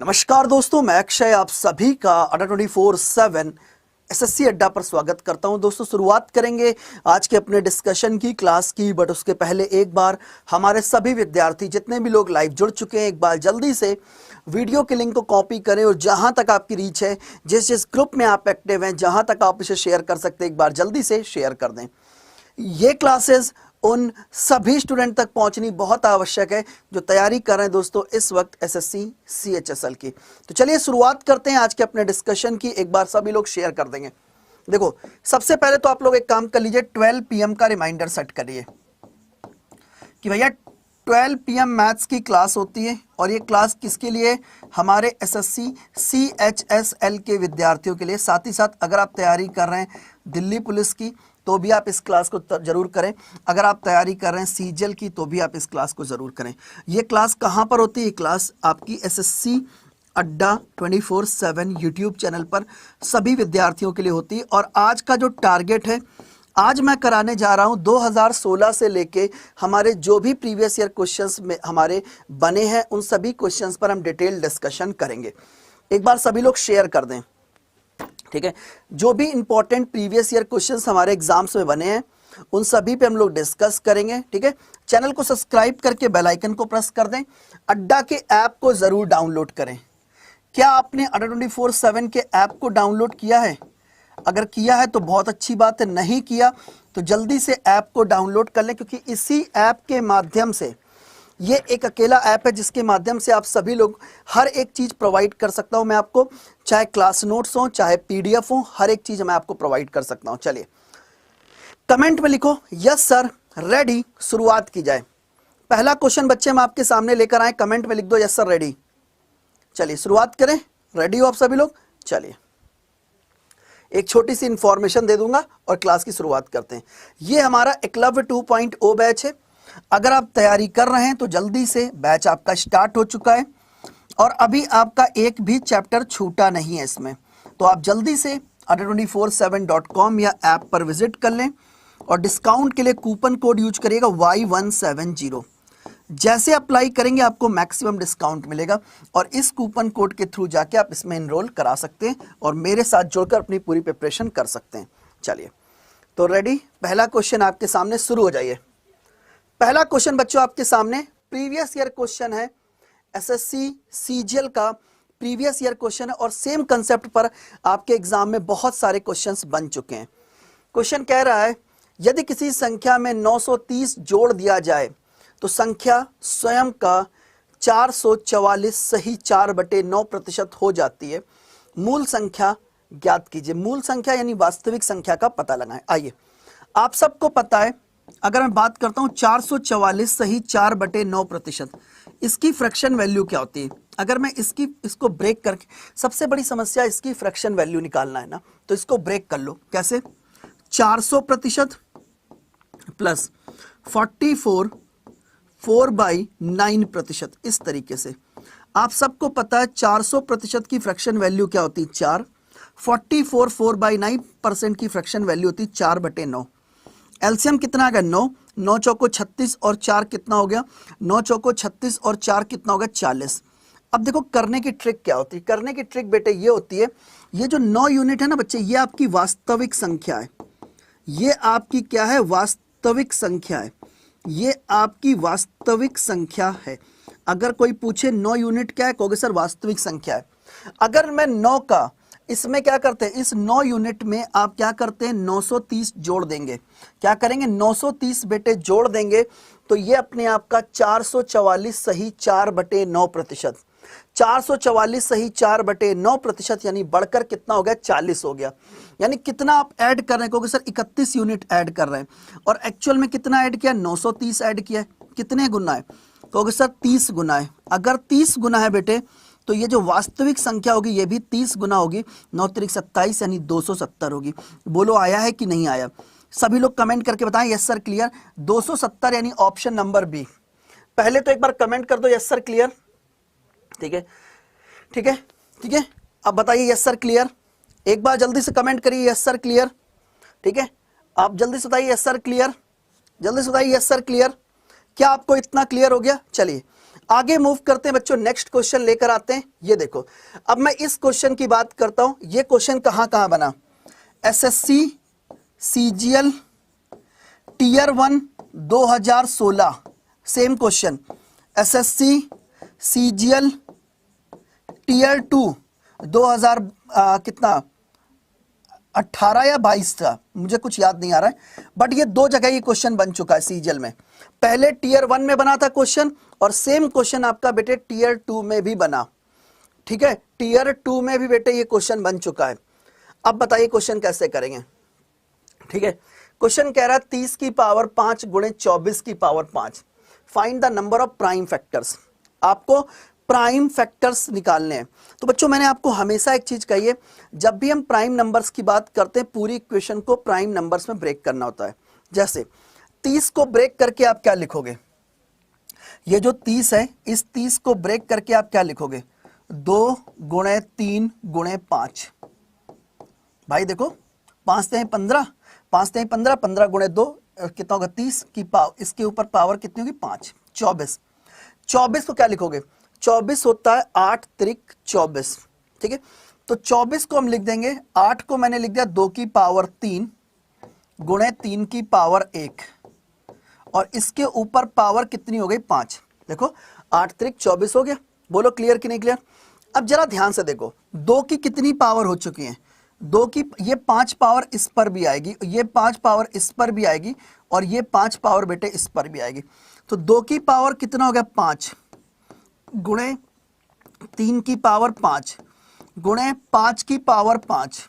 नमस्कार दोस्तों, मैं अक्षय आप सभी का अड्डा 24/7 एसएससी अड्डा पर स्वागत करता हूं। दोस्तों, शुरुआत करेंगे आज के अपने डिस्कशन की, क्लास की, बट उसके पहले एक बार हमारे सभी विद्यार्थी जितने भी लोग लाइव जुड़ चुके हैं, एक बार जल्दी से वीडियो के लिंक को कॉपी करें और जहां तक आपकी रीच है, जिस जिस ग्रुप में आप एक्टिव हैं, जहां तक आप इसे शेयर कर सकते हैं, एक बार जल्दी से शेयर कर दें। ये क्लासेस उन सभी स्टूडेंट तक पहुंचनी बहुत आवश्यक है जो तैयारी कर रहे हैं दोस्तों इस वक्त एसएससी सीएचएसएल की। तो चलिए शुरुआत करते हैं आज के अपने डिस्कशन की। एक बार सभी लोग शेयर कर देंगे। देखो, सबसे पहले तो आप लोग एक काम कर लीजिए, 12 PM का रिमाइंडर सेट करिए कि भैया 12 PM मैथ्स की क्लास होती है और ये क्लास किसके लिए? हमारे एसएससी सीएचएसएल के विद्यार्थियों के लिए। साथ ही साथ अगर आप तैयारी कर रहे हैं दिल्ली पुलिस की तो भी आप इस क्लास को जरूर करें। अगर आप तैयारी कर रहे हैं सीजीएल की तो भी आप इस क्लास को जरूर करें। ये क्लास कहाँ पर होती है? ये क्लास आपकी एसएससी अड्डा 24/7 यूट्यूब चैनल पर सभी विद्यार्थियों के लिए होती है। और आज का जो टारगेट है, आज मैं कराने जा रहा हूं 2016 से लेके हमारे जो भी प्रीवियस ईयर क्वेश्चंस में हमारे बने हैं उन सभी क्वेश्चंस पर हम डिटेल डिस्कशन करेंगे। एक बार सभी लोग शेयर कर दें, ठीक है। जो भी इंपॉर्टेंट प्रीवियस ईयर क्वेश्चंस हमारे एग्जाम्स में बने हैं उन सभी पे हम लोग डिस्कस करेंगे, ठीक है। चैनल को सब्सक्राइब करके बेल आइकन को प्रेस कर दें। अड्डा के ऐप को जरूर डाउनलोड करें। क्या आपने अड्डा 24/7 के ऐप को डाउनलोड किया है? अगर किया है तो बहुत अच्छी बात है, नहीं किया तो जल्दी से ऐप को डाउनलोड कर लें, क्योंकि इसी ऐप के माध्यम से, ये एक अकेला ऐप है जिसके माध्यम से आप सभी लोग हर एक चीज़ प्रोवाइड कर सकता हूं मैं आपको, चाहे क्लास नोट्स हो, चाहे पीडीएफ हो, हर एक चीज़ मैं आपको प्रोवाइड कर सकता हूं। चलिए कमेंट में लिखो यस सर, रेडी, शुरुआत की जाए। पहला क्वेश्चन बच्चे हम आपके सामने लेकर आए, कमेंट में लिख दो यस सर रेडी। चलिए शुरुआत करें। रेडी हो आप सभी लोग? चलिए एक छोटी सी इंफॉर्मेशन दे दूंगा और क्लास की शुरुआत करते हैं। ये हमारा एकलव्य 2.0 बैच है। अगर आप तैयारी कर रहे हैं तो जल्दी से, बैच आपका स्टार्ट हो चुका है और अभी आपका एक भी चैप्टर छूटा नहीं है इसमें। तो आप जल्दी से adda247.com या ऐप पर विजिट कर लें और डिस्काउंट के लिए कूपन कोड यूज करिएगा Y170। जैसे अप्लाई करेंगे आपको मैक्सिमम डिस्काउंट मिलेगा और इस कूपन कोड के थ्रू जाके आप इसमें एनरोल करा सकते हैं और मेरे साथ जुड़कर अपनी पूरी प्रिपरेशन कर सकते हैं। चलिए तो रेडी, पहला क्वेश्चन आपके सामने, शुरू हो जाइए। पहला क्वेश्चन बच्चों आपके सामने प्रीवियस ईयर क्वेश्चन है, एसएससी सीजीएल का प्रीवियस ईयर क्वेश्चन है और सेम कंसेप्ट पर आपके एग्जाम में बहुत सारे क्वेश्चंस बन चुके हैं। क्वेश्चन कह रहा है यदि किसी संख्या में 930 जोड़ दिया जाए तो संख्या स्वयं का 444 सही 4/9% हो जाती है। मूल संख्या ज्ञात कीजिए। मूल संख्या यानी वास्तविक संख्या का पता लगाएं। आइए, आप सबको पता है, अगर मैं बात करता हूं 444 सही 4/9%, इसकी फ्रैक्शन वैल्यू क्या होती है? अगर मैं इसको ब्रेक करके, सबसे बड़ी समस्या इसकी फ्रैक्शन वैल्यू निकालना है ना, तो इसको ब्रेक कर लो। कैसे? 400% प्लस 44 4/9%, इस तरीके से। आप सबको पता है 400% की फ्रैक्शन वैल्यू क्या होती है? 4। 44 4/9% की फ्रैक्शन वैल्यू होती है 4/9। एलसीएम कितना आ गया? 9। 9 चौको 36 और 4 कितना हो गया? 9 चौको 36 और 4 कितना हो गया? 40। अब देखो करने की ट्रिक क्या होती है? करने की ट्रिक बेटे ये होती है, ये जो 9 यूनिट है ना बच्चे, ये आपकी वास्तविक संख्या है। ये आपकी क्या है? वास्तविक संख्या है। ये आपकी वास्तविक संख्या है। अगर कोई पूछे 9 यूनिट क्या है, कहोगे सर वास्तविक संख्या है। अगर मैं 9 का इसमें क्या करते हैं, इस 9 यूनिट में आप क्या करते हैं? 930 जोड़ देंगे। क्या करेंगे? 930 बेटे जोड़ देंगे तो ये अपने आप का 444 सही 4/9%। 444 सही 4/9% यानी बढ़कर कितना हो गया? 40 हो गया। यानी कितना आप ऐड कर रहे हैं? कहोगे सर 31 यूनिट ऐड कर रहे हैं। और एक्चुअल में कितना ऐड किया? 930 ऐड किया है। कितने गुना है? कहोगे सर 30 गुना है। अगर 30 गुना है बेटे तो ये जो वास्तविक संख्या होगी ये भी 30 गुना होगी। 9 त्रिक 27 यानी 270 होगी। बोलो आया है कि नहीं आया? सभी लोग कमेंट करके बताएं यस सर क्लियर। 270 यानी ऑप्शन नंबर बी। पहले तो एक बार कमेंट कर दो यस सर क्लियर। ठीक है, ठीक है, ठीक है। अब बताइए यस सर क्लियर। एक बार जल्दी से कमेंट करिए यस सर क्लियर। ठीक है, आप जल्दी से बताइए यस सर क्लियर। जल्दी से बताइए यस सर क्लियर। क्या आपको इतना क्लियर हो गया? चलिए आगे मूव करते हैं बच्चों, नेक्स्ट क्वेश्चन लेकर आते हैं। ये देखो, अब मैं इस क्वेश्चन की बात करता हूं। ये क्वेश्चन कहां कहां बना, SSC CGL tier 1 2016, same question. SSC CGL tier 2 2000 कितना 18 या 22 था, मुझे कुछ याद नहीं आ रहा है, बट ये दो जगह ये क्वेश्चन बन चुका है सीजीएल में। पहले टीयर 1 में बना था क्वेश्चन, और सेम क्वेश्चन आपका बेटे टीयर 2 में भी बना। ठीक है, टीयर 2 में भी बेटे ये क्वेश्चन बन चुका है। अब बताइए क्वेश्चन कैसे करेंगे। ठीक है, क्वेश्चन कह रहा है 30 की पावर 5 गुणे 24 की power 5, find the number of prime factors. आपको प्राइम फैक्टर्स निकालने हैं। तो बच्चों मैंने आपको हमेशा एक चीज कही है, जब भी हम प्राइम नंबर्स की बात करते हैं पूरी इक्वेशन को प्राइम नंबर्स में ब्रेक करना होता है। जैसे 30 को ब्रेक करके आप क्या लिखोगे, ये जो 30 है इस 30 को ब्रेक करके आप क्या लिखोगे, 2 गुणे 3 गुणे 5। भाई देखो 5 से 15, 5 से 15, 15 गुणे 2 कितना होगा 30 की पावर, इसके ऊपर पावर कितनी होगी 5, 24। 24 को क्या लिखोगे, 24 होता है 8 त्रिक 24। ठीक है, तो 24 को हम लिख देंगे, 8 को मैंने लिख दिया 2 की पावर 3 गुणे 3 की पावर 1, और इसके ऊपर पावर कितनी हो गई 5। देखो 8 त्रिक 24 हो गया। बोलो क्लियर कि नहीं क्लियर। अब जरा ध्यान से देखो, 2 की कितनी पावर हो चुकी है, 2 की, ये 5 पावर इस पर भी आएगी, ये 5 पावर इस पर भी आएगी, और ये 5 पावर बेटे इस पर भी आएगी। तो 2 की पावर कितना हो गया 5 गुणे 3 की पावर 5 गुणे 5 की पावर 5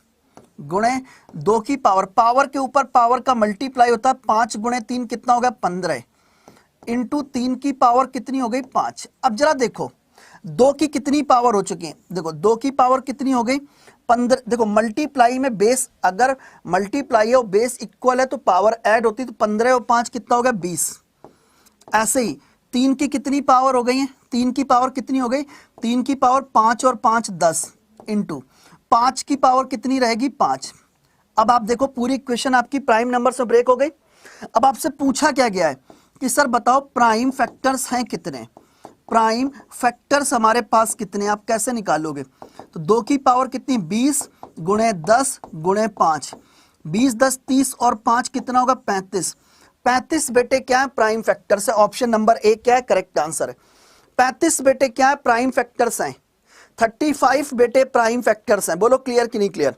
गुणे 2 की पावर, पावर के ऊपर पावर का मल्टीप्लाई होता है, 5 गुणे 3 कितना हो गया 15, इंटू 3 की पावर कितनी हो गई 5। अब जरा देखो 2 की कितनी पावर हो चुकी है, देखो 2 की पावर कितनी हो गई 15। देखो मल्टीप्लाई में बेस, अगर मल्टीप्लाई है और बेस इक्वल है तो पावर ऐड होती है, तो 15 और 5 कितना हो गया 20। ऐसे ही 3 की कितनी पावर हो गई है, 3 की पावर कितनी हो गई, 3 की पावर 5 और 5 10, इंटू 5 की पावर कितनी रहेगी 5। अब आप देखो पूरी इक्वेशन आपकी प्राइम नंबर से ब्रेक हो गई। अब आपसे पूछा क्या गया है कि सर बताओ प्राइम फैक्टर्स हैं कितने, प्राइम फैक्टर्स हमारे पास कितने, आप कैसे निकालोगे। तो 2 की पावर कितनी 20 गुणे 10 गुणे 5, 20 10 30 और 5 कितना होगा 35। 35 बेटे क्या है प्राइम फैक्टर्स है, ऑप्शन नंबर ए क्या है करेक्ट आंसर है। 35 बेटे क्या है प्राइम फैक्टर्स हैं। 35 बेटे प्राइम फैक्टर्स हैं। बोलो क्लियर कि नहीं क्लियर।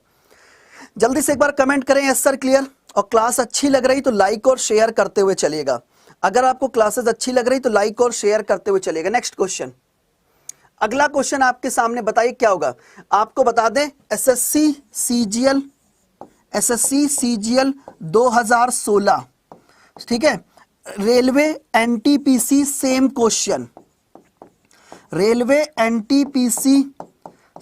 जल्दी से एक बार कमेंट करें यस सर क्लियर। और क्लास अच्छी लग रही तो लाइक और शेयर करते हुए चलिएगा। अगर आपको क्लासेस अच्छी लग रही तो लाइक और शेयर करते हुए चलिएगा। नेक्स्ट क्वेश्चन, अगला क्वेश्चन आपके सामने, बताइए क्या होगा। आपको बता दें एसएससी सीजीएल 2016, ठीक है, railway NTPC same question, railway NTPC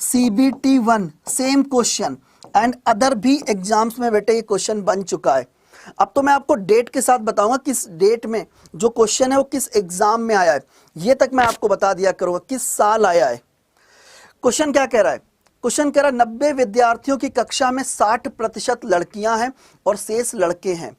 CBT 1 same question, and other भी एग्जाम्स में बेटे ये क्वेश्चन बन चुका है। अब तो मैं आपको डेट के साथ बताऊंगा किस डेट में जो क्वेश्चन है वो किस एग्जाम में आया है, ये तक मैं आपको बता दिया करूंगा किस साल आया है। क्वेश्चन क्या कह रहा है, क्वेश्चन कह रहा है 90 विद्यार्थियों की कक्षा में 60% लड़कियां हैं और शेष लड़के हैं।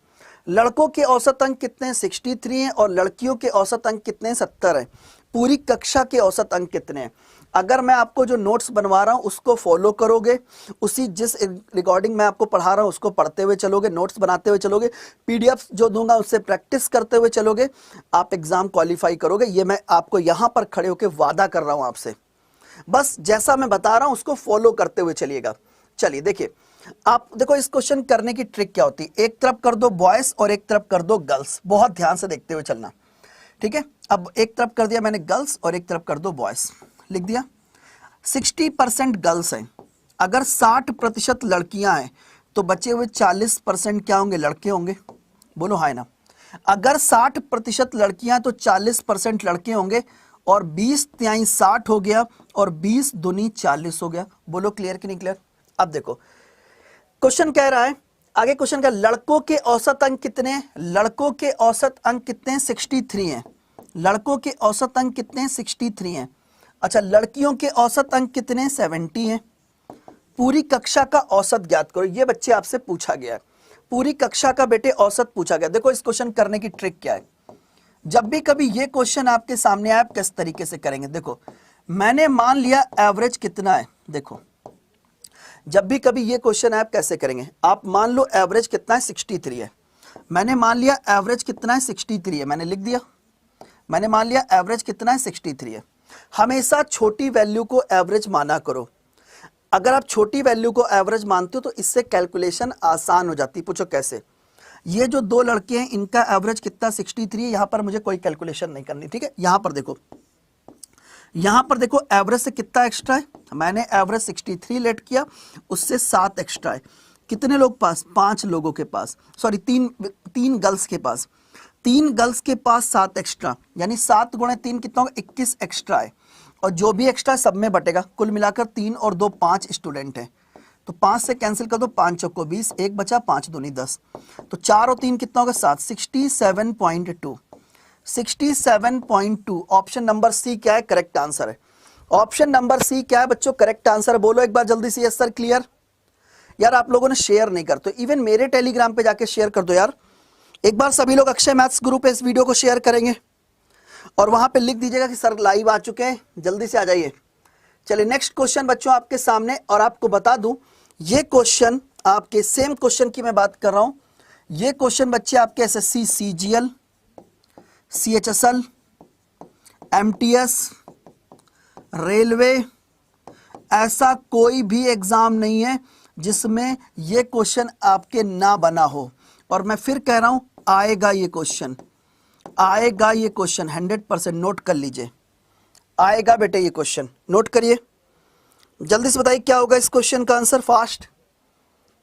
लड़कों के औसत अंक कितने हैं 63 हैं, और लड़कियों के औसत अंक कितने हैं 70 हैं। पूरी कक्षा के औसत अंक कितने हैं। अगर मैं आपको जो नोट्स बनवा रहा हूं उसको फॉलो करोगे, उसी जिस रिकॉर्डिंग मैं आपको पढ़ा रहा हूं उसको पढ़ते हुए चलोगे, नोट्स बनाते हुए चलोगे, पीडीएफ जो दूंगा उससे प्रैक्टिस करते हुए चलोगे, आप एग्जाम क्वालिफाई करोगे। ये मैं आपको यहां पर खड़े होकर वादा कर रहा हूं आपसे। बस जैसा मैं बता रहा हूं उसको फॉलो करते हुए चलिएगा। चलिए देखिए, आप देखो इस क्वेश्चन करने की ट्रिक क्या होती है। एक तरफ कर दो बॉयज और एक तरफ कर दो गर्ल्स, बहुत ध्यान से देखते हुए चलना, ठीक है। अब एक तरफ कर दिया मैंने गर्ल्स और एक तरफ कर दो बॉयज, लिख दिया। 60% गर्ल्स हैं, अगर 60% लड़कियां हैं तो बचे हुए 40% क्या होंगे, लड़के होंगे। बोलो हाय ना। अगर 60% लड़कियां तो 40% लड़के होंगे, और 20 तिहाई 60 हो गया और 20 दूनी 40 हो गया। बोलो क्लियर कि नहीं क्लियर। अब देखो क्वेश्चन कह रहा है, आगे क्वेश्चन का लड़कों के औसत अंक कितने हैं, लड़कों के औसत अंक कितने हैं 63 हैं। लड़कों के औसत अंक कितने हैं 63 हैं। अच्छा, लड़कियों के औसत अंक कितने हैं 70 हैं। पूरी कक्षा का औसत ज्ञात करो, ये बच्चे आपसे पूछा गया है। पूरी कक्षा का बेटे औसत पूछा गया। देखो इस क्वेश्चन करने की ट्रिक क्या है, जब भी कभी ये क्वेश्चन आपके सामने आए, आप किस तरीके से करेंगे? देखो, मैंने मान लिया एवरेज कितना है। देखो, जब भी कभी ये क्वेश्चन है, आप कैसे करेंगे? आप मान लो एवरेज कितना है, 63 है। मैंने मान लिया एवरेज कितना है, 63 है। मैंने लिख दिया, मैंने मान लिया एवरेज कितना है, 63 है। हमेशा छोटी वैल्यू को एवरेज माना करो। अगर आप छोटी वैल्यू को एवरेज मानते हो तो इससे कैलकुलेशन आसान हो जाती है। पूछो कैसे? ये जो दो लड़के हैं, इनका एवरेज कितना, 63 है। यहां पर मुझे कोई कैलकुलेशन नहीं करनी, ठीक है? यहां पर देखो, यहां पर देखो एवरेज से कितना एक्स्ट्रा है। मैंने एवरेज 63 लेट किया, उससे 7 एक्स्ट्रा है। कितने लोग पास? 5 लोगों के पास, सॉरी तीन गर्ल्स के पास। 3 गर्ल्स के पास 7 एक्स्ट्रा, यानी 7 गुणे 3 कितना होगा, 21 एक्स्ट्रा है। और जो भी एक्स्ट्रा सब में बटेगा। कुल मिलाकर 3 और 2 5 स्टूडेंट हैं, तो 5 से कैंसिल कर दो, 5 चौको 20, एक बचा, 5 दूनी 10, तो 4 और 3 कितना होगा, 7। 67.2, 67.2। ऑप्शन नंबर सी क्या है? करेक्ट आंसर है। ऑप्शन नंबर सी क्या है बच्चों? Correct answer. बोलो एक बार जल्दी से, यस सर, क्लियर। यार आप लोगों ने शेयर नहीं करते, इवन मेरे टेलीग्राम पे जाके शेयर कर दो यार। एक बार सभी लोग अक्षय मैथ्स ग्रुप पे इस वीडियो को शेयर करेंगे और वहां पे लिख दीजिएगा कि सर लाइव आ चुके हैं, जल्दी से आ जाइए। चलिए नेक्स्ट क्वेश्चन बच्चों आपके सामने, और आपको बता दूं ये क्वेश्चन आपके सेम क्वेश्चन की मैं बात कर रहा हूं। ये क्वेश्चन बच्चे आपके SSC CGL, CHSL, MTS, railway, ऐसा कोई भी एग्जाम नहीं है जिसमें ये क्वेश्चन आपके ना बना हो। और मैं फिर कह रहा हूं, आएगा ये क्वेश्चन, आएगा ये क्वेश्चन 100%। नोट कर लीजिए, आएगा बेटे ये क्वेश्चन, नोट करिए। जल्दी से बताइए क्या होगा इस क्वेश्चन का आंसर, फास्ट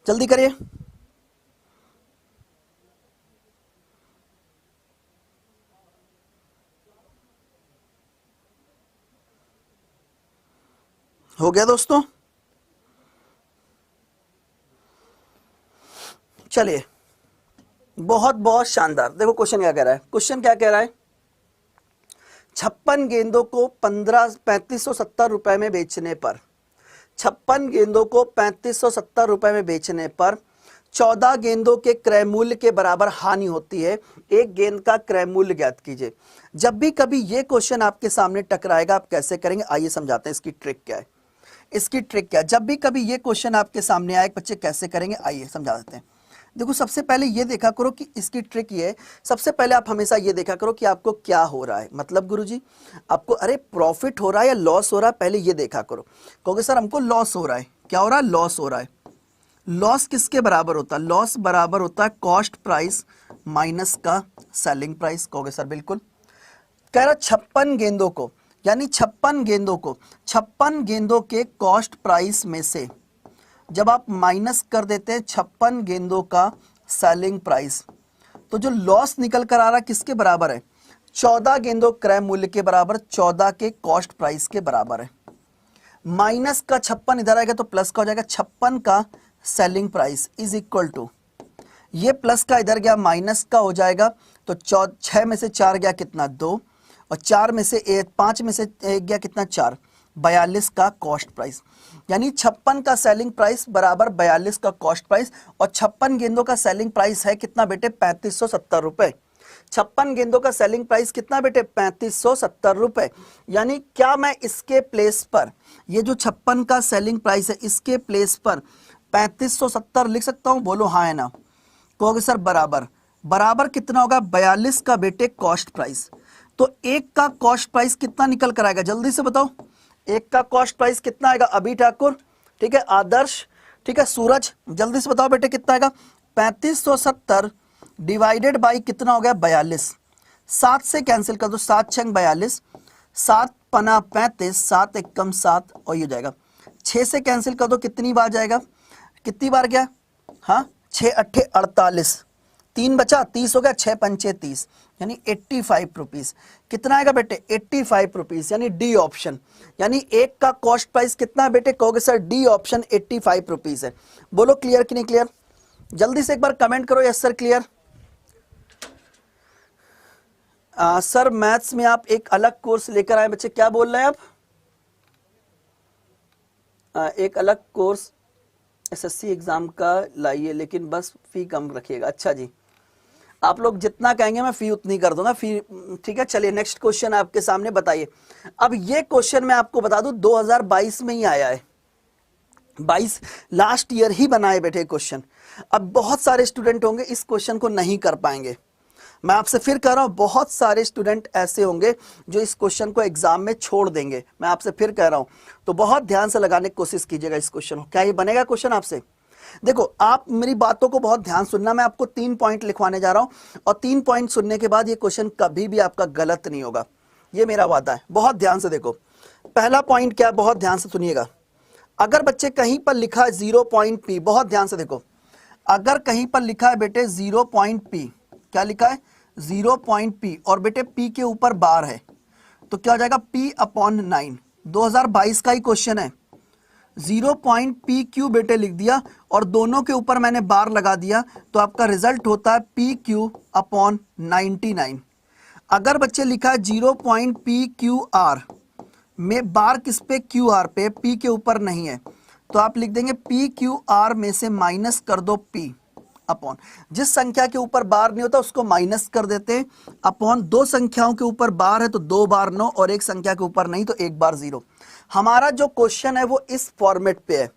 जल्दी करिए। हो गया दोस्तों? चलिए, बहुत बहुत शानदार। देखो क्वेश्चन क्या कह रहा है, क्वेश्चन क्या कह रहा है, 56 गेंदों को 3570 रुपए में बेचने पर, 56 गेंदों को 3570 रुपए में बेचने पर 14 गेंदों के क्रय मूल्य के बराबर हानि होती है। एक गेंद का क्रय मूल्य ज्ञात कीजिए। जब भी कभी ये क्वेश्चन आपके सामने टकराएगा, आप कैसे करेंगे? आइए समझाते हैं इसकी ट्रिक क्या है। इसकी ट्रिक क्या है? जब भी कभी ये क्वेश्चन आपके सामने आए, बच्चे कैसे करेंगे, आइए समझा देते हैं। देखो सबसे पहले ये देखा करो कि इसकी ट्रिक ये है। सबसे पहले आप हमेशा ये देखा करो कि आपको क्या हो रहा है। मतलब गुरुजी आपको अरे प्रॉफिट हो रहा है या लॉस हो रहा है, पहले ये देखा करो। कहोगे सर हमको लॉस हो रहा है। क्या हो रहा है? लॉस हो रहा है। लॉस किसके बराबर होता है? लॉस बराबर होता है कॉस्ट प्राइस माइनस का सेलिंग प्राइस। कहोगे सर बिल्कुल। कह रहा 56 गेंदों को, यानी 56 गेंदों को, 56 गेंदों के कॉस्ट प्राइस में से जब आप माइनस कर देते हैं 56 गेंदों का सेलिंग प्राइस, तो जो लॉस निकल कर आ रहा है किसके बराबर है? 14 गेंदों क्रय मूल्य के बराबर, 14 के कॉस्ट प्राइस के बराबर है। माइनस का 56 इधर आएगा तो प्लस का हो जाएगा, 56 का selling price is equal to, ये प्लस का इधर गया माइनस का हो जाएगा, तो 6 में से 4 गया कितना? 2, और 4 में से 5 में से 1 गया कितना? 4, 42 का कॉस्ट प्राइस। यानी 56 का सेलिंग प्राइस बराबर 42 का कॉस्ट प्राइस। और 56 गेंदों का सेलिंग प्राइस है कितना बेटे? 3570 रुपए। 56 गेंदों का सेलिंग प्राइस कितना बेटे? 3570 रुपए। यानी क्या मैं इसके प्लेस पर, ये जो 56 का सेलिंग प्राइस है, इसके प्लेस पर 3570 लिख सकता हूं? बोलो हाँ है ना। कहोगे सर बराबर, बराबर कितना होगा? 42 का बेटे कॉस्ट प्राइस। तो एक का कॉस्ट प्राइस कितना निकल कर आएगा? जल्दी से बताओ, एक का कॉस्ट प्राइस कितना आएगा? अभी ठाकुर, ठीक है, आदर्श, ठीक है, सूरज, जल्दी से बताओ बेटे कितना आएगा? 3570 डिवाइडेड बाई कितना हो गया? 42। 7 से कैंसिल कर दो, 7 छंग 42, 7 पना 35, 7 एक कम 7, और ये जाएगा 6 से कैंसिल कर दो, कितनी बार जाएगा? कितनी बार गया? हाँ 6 अट्ठे 48, 3 बचा, 30 हो गया, 6 पंचे 30, यानी 85 रुपीज। कितना आएगा बेटे? 85 रुपीज, यानी डी ऑप्शन। यानी एक का कॉस्ट प्राइस कितना है बेटे? कहोगे सर डी ऑप्शन 85 रुपीज है। बोलो क्लियर कि नहीं क्लियर? जल्दी से एक बार कमेंट करो, yes sir clear. Sir maths में आप एक अलग कोर्स लेकर आए बच्चे, क्या बोल रहे हैं आप? एक अलग कोर्स एसएससी एग्जाम का लाइए, लेकिन बस फी कम रखिएगा। अच्छा जी, आप लोग जितना कहेंगे मैं फी उतनी कर दूंगा फी। ठीक है, चलिए नेक्स्ट क्वेश्चन आपके सामने, बताइए। अब ये क्वेश्चन मैं आपको बता दूं 2022 में ही आया है, 22 लास्ट ईयर ही बनाए बैठे क्वेश्चन। अब बहुत सारे स्टूडेंट होंगे इस क्वेश्चन को नहीं कर पाएंगे। मैं आपसे फिर कह रहा हूं बहुत सारे स्टूडेंट ऐसे होंगे जो इस क्वेश्चन को एग्जाम में छोड़ देंगे। मैं आपसे फिर कह रहा हूं, तो बहुत ध्यान से लगाने की कोशिश कीजिएगा इस क्वेश्चन को। क्या ये बनेगा क्वेश्चन आपसे? देखो, आप मेरी बातों को बहुत ध्यान सुनना। मैं आपको 3 पॉइंट लिखवाने जा रहा हूं और 3 पॉइंट सुनने के बाद ये क्वेश्चन कभी भी आपका गलत नहीं होगा, ये मेरा वादा है। बहुत ध्यान से देखो, पहला पॉइंट क्या है, बहुत ध्यान से सुनिएगा। अगर बच्चे कहीं पर लिखा है 0.p, बहुत ध्यान से देखो, अगर कहीं पर लिखा है बेटे 0.p, क्या लिखा है 0.p, और बेटे p के ऊपर बार है, तो क्या हो जाएगा p/9। 2022 का ही क्वेश्चन है, 0.pq बेटे लिख दिया और दोनों के ऊपर मैंने बार लगा दिया, तो आपका रिजल्ट होता है pq/99। अगर बच्चे लिखा है 0.pqr में बार किस पे, qr पे, p के ऊपर नहीं है, तो आप लिख देंगे pqr में से माइनस कर दो p अपॉन, जिस संख्या के ऊपर बार नहीं होता उसको माइनस कर देते हैं, अपॉन 2 संख्याओं के ऊपर बार है तो 2 बार 9 और एक संख्या के ऊपर नहीं तो 1 बार 0। हमारा जो क्वेश्चन है वो इस फॉर्मेट पे है।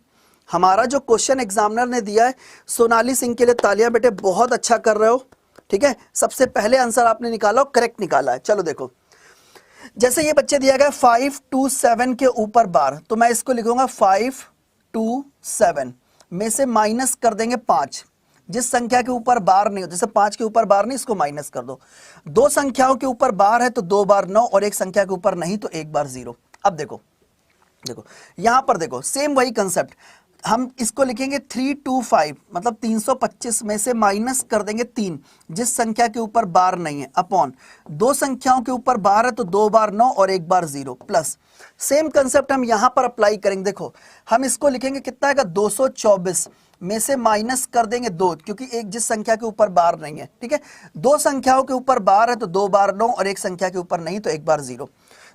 हमारा जो क्वेश्चन एग्जामिनर ने दिया है, सोनाली सिंह के लिए तालियां बेटे, बहुत अच्छा कर रहे हो। ठीक है, सबसे पहले आंसर आपने निकाला और करेक्ट निकाला है। चलो देखो, जैसे ये बच्चे दिया गया 5 to 7 के ऊपर बार, तो मैं इसको लिखूंगा 5 to 7 में से माइनस कर देंगे 5, जिस संख्या के ऊपर बार नहीं हो, जैसे 5 के ऊपर बार नहीं, इसको माइनस कर दो। 2 संख्याओं के ऊपर बार है तो 2 बार 9 और एक संख्या के ऊपर नहीं तो 1 बार 0। अब देखो यहां पर देखो, सेम वही कंसेप्ट, हम इसको लिखेंगे 3 to 5, मतलब 325 में से माइनस कर देंगे 3, जिस संख्या के ऊपर बार नहीं है, अपॉन 2 संख्याओं के ऊपर बार है तो 2 बार 9 और 1 बार 0, प्लस सेम कंसेप्ट हम यहां पर अप्लाई करेंगे। देखो, हम इसको लिखेंगे कितना आएगा 224 में से माइनस कर देंगे 2, क्योंकि एक जिस संख्या के ऊपर बार नहीं है। ठीक है, 2 संख्याओं के ऊपर बार है तो 2 बार 9 और एक संख्या के ऊपर नहीं तो 1 बार 0।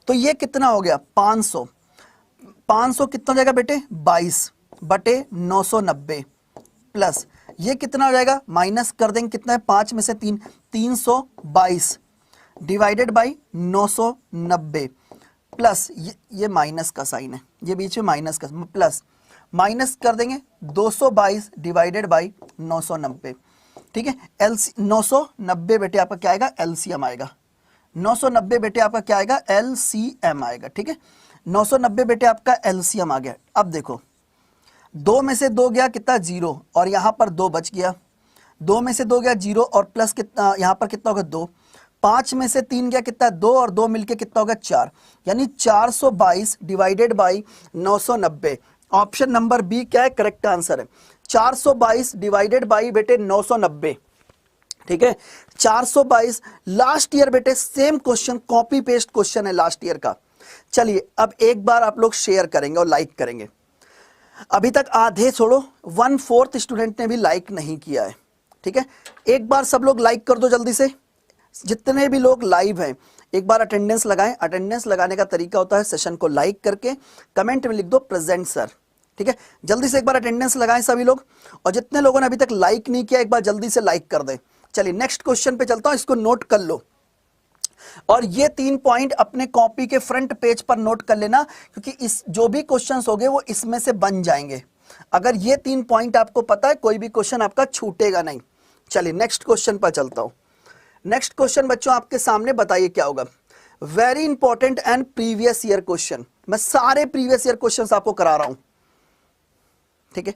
तो ये कितना हो गया 500। 500 कितना हो जाएगा बेटे 22/990, प्लस ये कितना हो जाएगा, माइनस कर देंगे कितना है 5 में से 3, 322 डिवाइडेड बाई 990, प्लस ये माइनस का साइन है, ये बीच में माइनस का, प्लस माइनस कर देंगे 222 डिवाइडेड बाई 990। ठीक है, एलसी 990 बेटे आपका क्या आएगा, एलसीएम आएगा। 990 बेटे आपका क्या आएगा, एलसीएम आएगा। ठीक है, 990 बेटे आपका एलसीएम आ गया। अब देखो, 2 में से 2 गया कितना 0 और यहां पर 2 बच गया, 2 में से 2 गया 0 और प्लस कितना, यहां पर कितना होगा 2, 5 में से 3 गया कितना 2 और 2 मिलके कितना होगा 4, यानी 422 divided by 990। Option number B क्या है, करेक्ट आंसर है। 422 डिवाइडेड बाई बेटे 990। ठीक है, 422 लास्ट ईयर बेटे, same question, copy paste question है लास्ट ईयर का। चलिए अब एक बार आप लोग शेयर करेंगे और लाइक करेंगे। अभी तक आधे छोड़ो, 1/4 स्टूडेंट ने भी लाइक नहीं किया है। ठीक है, एक बार सब लोग लाइक कर दो जल्दी से, जितने भी लोग लाइव हैं एक बार अटेंडेंस लगाएं। अटेंडेंस लगाने का तरीका होता है सेशन को लाइक करके कमेंट में लिख दो प्रेजेंट सर। ठीक है, जल्दी से एक बार अटेंडेंस लगाएं सभी लोग, और जितने लोगों ने अभी तक लाइक नहीं किया एक बार जल्दी से लाइक कर दें। चलिए नेक्स्ट क्वेश्चन पे चलता हूं, इसको नोट कर लो और ये 3 पॉइंट अपने कॉपी के फ्रंट पेज पर नोट कर लेना, क्योंकि इस जो भी क्वेश्चंस होंगे वो इसमें से बन जाएंगे। अगर ये 3 पॉइंट आपको पता है कोई भी क्वेश्चन आपका छूटेगा नहीं। चलिए नेक्स्ट क्वेश्चन पर चलता हूं। नेक्स्ट क्वेश्चन बच्चों आपके सामने, बताइए क्या होगा। Very important and previous year question, मैं सारे प्रीवियस ईयर क्वेश्चन आपको करा रहा हूं। ठीक है,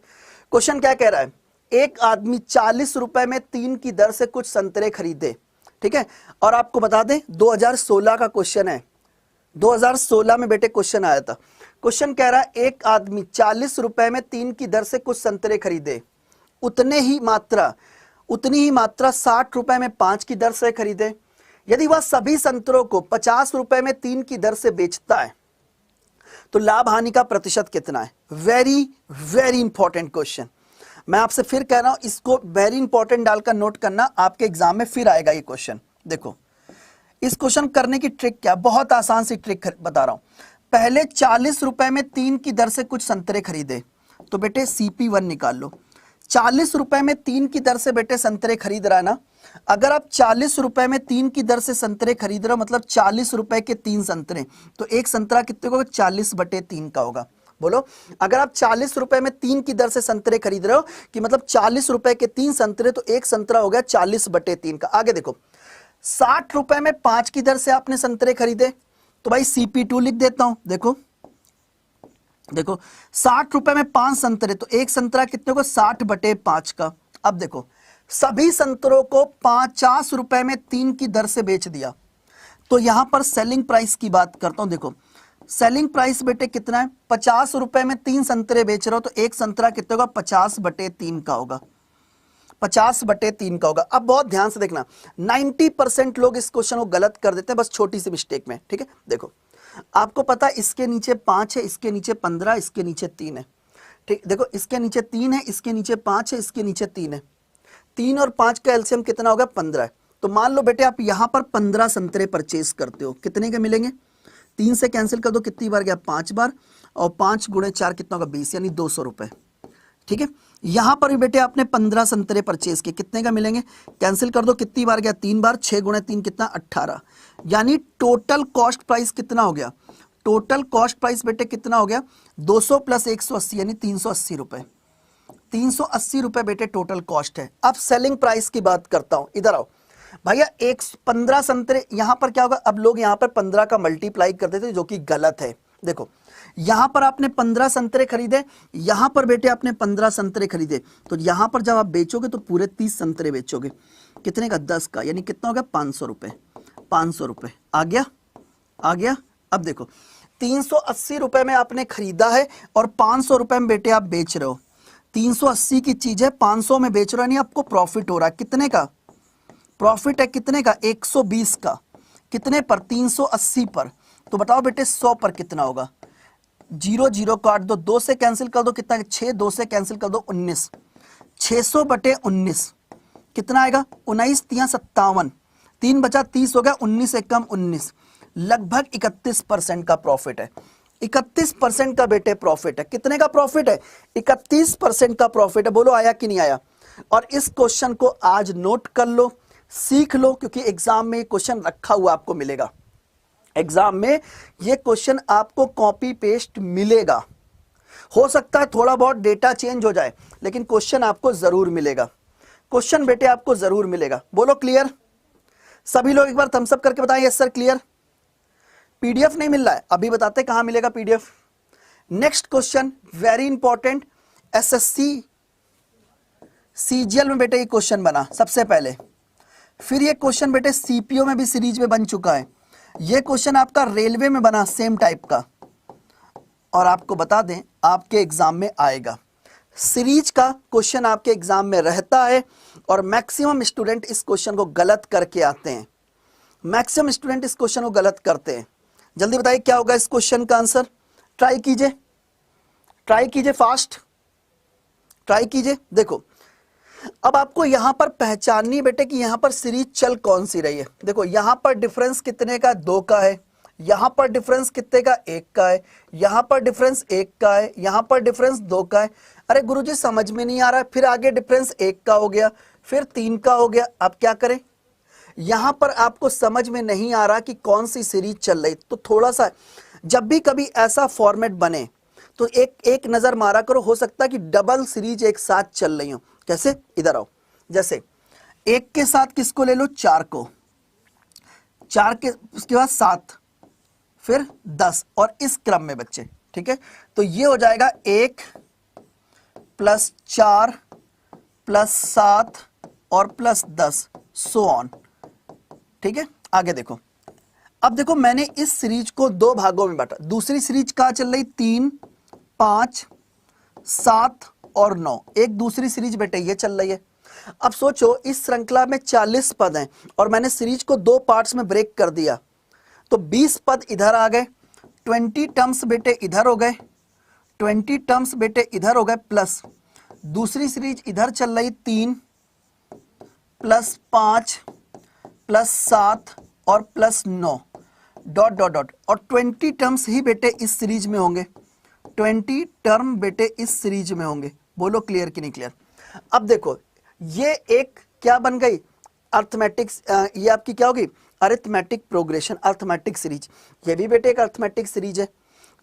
क्वेश्चन क्या कह रहा है, एक आदमी 40 रुपए में 3 की दर से कुछ संतरे खरीदे। ठीक है, और आपको बता दें 2016 का क्वेश्चन है, 2016 में बेटे क्वेश्चन आया था। क्वेश्चन कह रहा है एक आदमी 40 रुपए में 3 की दर से कुछ संतरे खरीदे, उतनी ही मात्रा 60 रुपए में 5 की दर से खरीदे। यदि वह सभी संतरों को 50 रुपए में 3 की दर से बेचता है तो लाभ हानि का प्रतिशत कितना है। वेरी वेरी इंपॉर्टेंट क्वेश्चन, मैं आपसे फिर कह रहा हूं, इसको वेरी इंपॉर्टेंट डालकर नोट करना, आपके एग्जाम में फिर आएगा ये क्वेश्चन। देखो इस क्वेश्चन करने की ट्रिक क्या, बहुत आसान सी ट्रिक बता रहा हूं। पहले 40 रुपए में 3 की दर से कुछ संतरे खरीदे, तो बेटे CP1 निकाल लो। 40 रुपए में 3 की दर से बेटे संतरे खरीद रहा है ना, अगर आप 40 रुपए में 3 की दर से संतरे खरीद रहे हो, मतलब 40 रुपए के 3 संतरे, तो एक संतरा कितने का होगा? 40/3 का होगा। बोलो, अगर आप 40 रुपए में 3 की दर से संतरे खरीद रहे हो कि मतलब 40 रुपए के 3 संतरे, तो एक संतरा हो गया 40/3 का। आगे देखो, 60 रुपए में 5 की दर से आपने संतरे खरीदे, तो भाई CP2 लिख देता हूं। देखो देखो 60 रुपए में 5 संतरे, तो एक संतरा कितने को? 60/5 का। अब देखो, सभी संतरों को 50 रुपए में 3 की दर से बेच दिया, तो यहां पर सेलिंग प्राइस की बात करता हूं। देखो, सेलिंग प्राइस बेटे कितना है? 50 रुपए में 3 संतरे बेच रहे हो, तो एक संतरा कितने होगा? 50/3 का होगा। 50/3 का होगा। अब बहुत ध्यान से देखना, 90% लोग इस क्वेश्चन को गलत कर देते हैं, बस छोटी सी मिस्टेक में। ठीक है, देखो आपको पता है इसके नीचे 5 है, इसके नीचे 15, इसके नीचे 3 है। ठीक, देखो इसके नीचे 3 है, इसके नीचे 5 है, इसके नीचे 3 है। 3 और 5 का एलसीएम कितना होगा? 15 है। तो मान लो बेटे आप यहां पर 15 संतरे परचेज करते हो, कितने के मिलेंगे? 3 से कैंसिल कर दो, कितनी बार गया? 5 बार, और 5 × 4 कितना होगा? 20, यानी 200 रुपए। ठीक है, यहां पर भी बेटे आपने 15 संतरे परचेज किए, कितने का मिलेंगे? कैंसिल कर दो, कितनी बार गया? 3 बार, 6 × 3 कितना? 18, यानी टोटल कॉस्ट प्राइस कितना हो गया? टोटल कॉस्ट प्राइस बेटे कितना हो गया? 200 + 180, यानी 380 रुपए। 380 रुपए बेटे टोटल कॉस्ट है। अब सेलिंग प्राइस की बात करता हूं, इधर आओ भैया। 15 संतरे, यहां पर क्या होगा? अब लोग यहां पर 15 का मल्टीप्लाई कर देते, जो कि गलत है। देखो, यहां पर आपने 15 संतरे खरीदे, यहां पर बेटे आपने 15 संतरे खरीदे, तो यहां पर जब आप बेचोगे तो पूरे 30 संतरे बेचोगे, कितने का? 10 का, यानी कितना हो गया? 500 रुपए। 500 रुपए आ गया, आ गया। अब देखो, 380 रुपए में आपने खरीदा है और 500 रुपए में बेटे आप बेच रहे हो। 380 की चीज है, 500 में बेच रहे हो, यानी आपको प्रॉफिट हो रहा है। कितने का प्रॉफिट है? कितने का? 120 का। कितने पर? 380 पर। तो बताओ बेटे 100 पर कितना होगा? 0 0 काट दो, 2 से कैंसिल कर दो, कितना? 6, 2 से कैंसिल कर दो, 19। 600/19 कितना आएगा? 19 × 57, 3 बचा 30 हो गया, 19 एक कम 19, लगभग 31% का प्रॉफिट है। 31% का बेटे प्रॉफिट है। कितने का प्रॉफिट है? 31% का प्रॉफिट है। बोलो आया कि नहीं आया? और इस क्वेश्चन को आज नोट कर लो, सीख लो, क्योंकि एग्जाम में क्वेश्चन रखा हुआ आपको मिलेगा। एग्जाम में ये क्वेश्चन आपको कॉपी पेस्ट मिलेगा। हो सकता है थोड़ा बहुत डेटा चेंज हो जाए, लेकिन क्वेश्चन आपको जरूर मिलेगा। क्वेश्चन बेटे आपको जरूर मिलेगा। बोलो क्लियर? सभी लोग एक बार थम्स अप करके बताएं यस सर क्लियर। पीडीएफ नहीं मिल रहा है, अभी बताते कहां मिलेगा PDF. Next question very important, SSC CGL में बेटे ये क्वेश्चन बना सबसे पहले, फिर ये क्वेश्चन बेटे सीपीओ में भी सीरीज में बन चुका है, ये क्वेश्चन आपका रेलवे में बना सेम टाइप का, और आपको बता दें आपके एग्जाम में आएगा। सीरीज का क्वेश्चन आपके एग्जाम में रहता है और मैक्सिमम स्टूडेंट इस क्वेश्चन को गलत करके आते हैं। मैक्सिमम स्टूडेंट इस क्वेश्चन को गलत करते हैं। जल्दी बताइए क्या होगा इस क्वेश्चन का आंसर। ट्राई कीजिए फास्ट, ट्राई कीजिए। देखो अब आपको यहां पर पहचाननी बेटे कि यहां पर सीरीज चल कौन सी रही है। देखो यहां पर डिफरेंस कितने का? 2 का है, यहां पर डिफरेंस कितने का? 1 का है, यहां पर डिफरेंस 1 का है, यहां पर डिफरेंस 2 का है। अरे गुरुजी समझ में नहीं आ रहा है, फिर आगे डिफरेंस 1 का हो गया, फिर 3 का हो गया। अब क्या करें? यहां पर आपको समझ में नहीं आ रहा कि कौन सी सीरीज चल रही, तो थोड़ा सा जब भी कभी ऐसा फॉर्मेट बने तो एक नजर मारा करो, हो सकता है कि डबल सीरीज एक साथ चल रही हो। कैसे? इधर आओ, जैसे 1 के साथ किसको ले लो? 4 को, 4 के उसके बाद 7, फिर 10, और इस क्रम में बच्चे। ठीक है, तो ये हो जाएगा 1 + 4 + 7 और +10 सो ऑन। ठीक है, आगे देखो। अब देखो मैंने इस सीरीज को 2 भागों में बांटा। दूसरी सीरीज कहां चल रही? 3, 5, 7 और 9। एक दूसरी सीरीज बेटे ये चल रही है। अब सोचो इस श्रृंखला में 40 पद हैं और मैंने सीरीज को 2 पार्ट्स में ब्रेक कर दिया, तो 20 पद इधर आ गए, 20 टर्म्स बेटे इधर हो गए, 20 टर्म्स बेटे इधर हो गए, प्लस दूसरी सीरीज इधर चल रही 3 + 5 + 7 और +9 ... और 20 टर्म्स ही बेटे इस सीरीज में होंगे, 20 टर्म बेटे इस सीरीज में होंगे। बोलो क्लियर कि नहीं क्लियर? अब देखो ये एक क्या बन गई? अर्थमेटिक, ये आपकी क्या होगी, अरिथमेटिक प्रोग्रेशन, अर्थमेटिक सीरीज। ये भी बेटे एक अर्थमेटिक सीरीज है।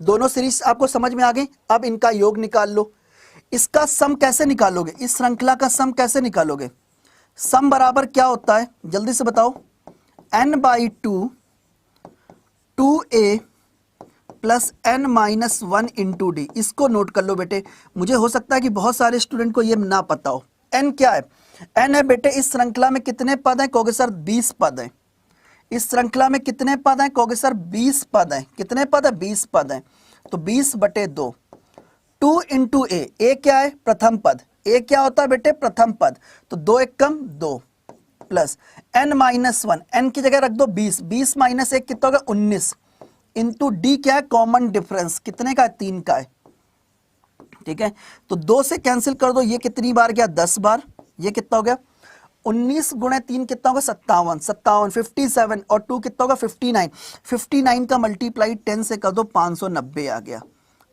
दोनों सीरीज आपको समझ में आ गई। अब इनका योग निकाल लो। इसका सम कैसे निकालोगे, इस श्रृंखला का सम कैसे निकालोगे? सम बराबर क्या होता है, जल्दी से बताओ। n/2 2a plus n-1 into D. इसको नोट कर लो बेटे। मुझे हो सकता है कि बहुत सारे स्टूडेंट को ये ना पता हो। n क्या है? n है बेटे इस श्रृंखला में कितने पद हैं? कहोगे सर 20 पद हैं। इस श्रृंखला में कितने पद हैं? कहोगे सर 20 पद हैं। कितने पद है? 20 पद हैं। तो 20/2 2 इंटू ए क्या है? प्रथम पद। ए क्या होता है बेटे? प्रथम पद। तो 2 1 कम 2 प्लस n-1, n की जगह रख दो 20, 20 माइनस 1 कितना होगा? 19 इंटू डी क्या है? Common difference. कितने का है? 3 का है। ठीक है, तो 2 से कैंसिल कर दो। ये कितनी बार गया? 10 बार। ये कितना हो गया? 19 गुणे 3 कितना होगा? 57, 57 और 2 कितना होगा? 59, 59 का मल्टीप्लाई 10 से कर दो, 590 आ गया।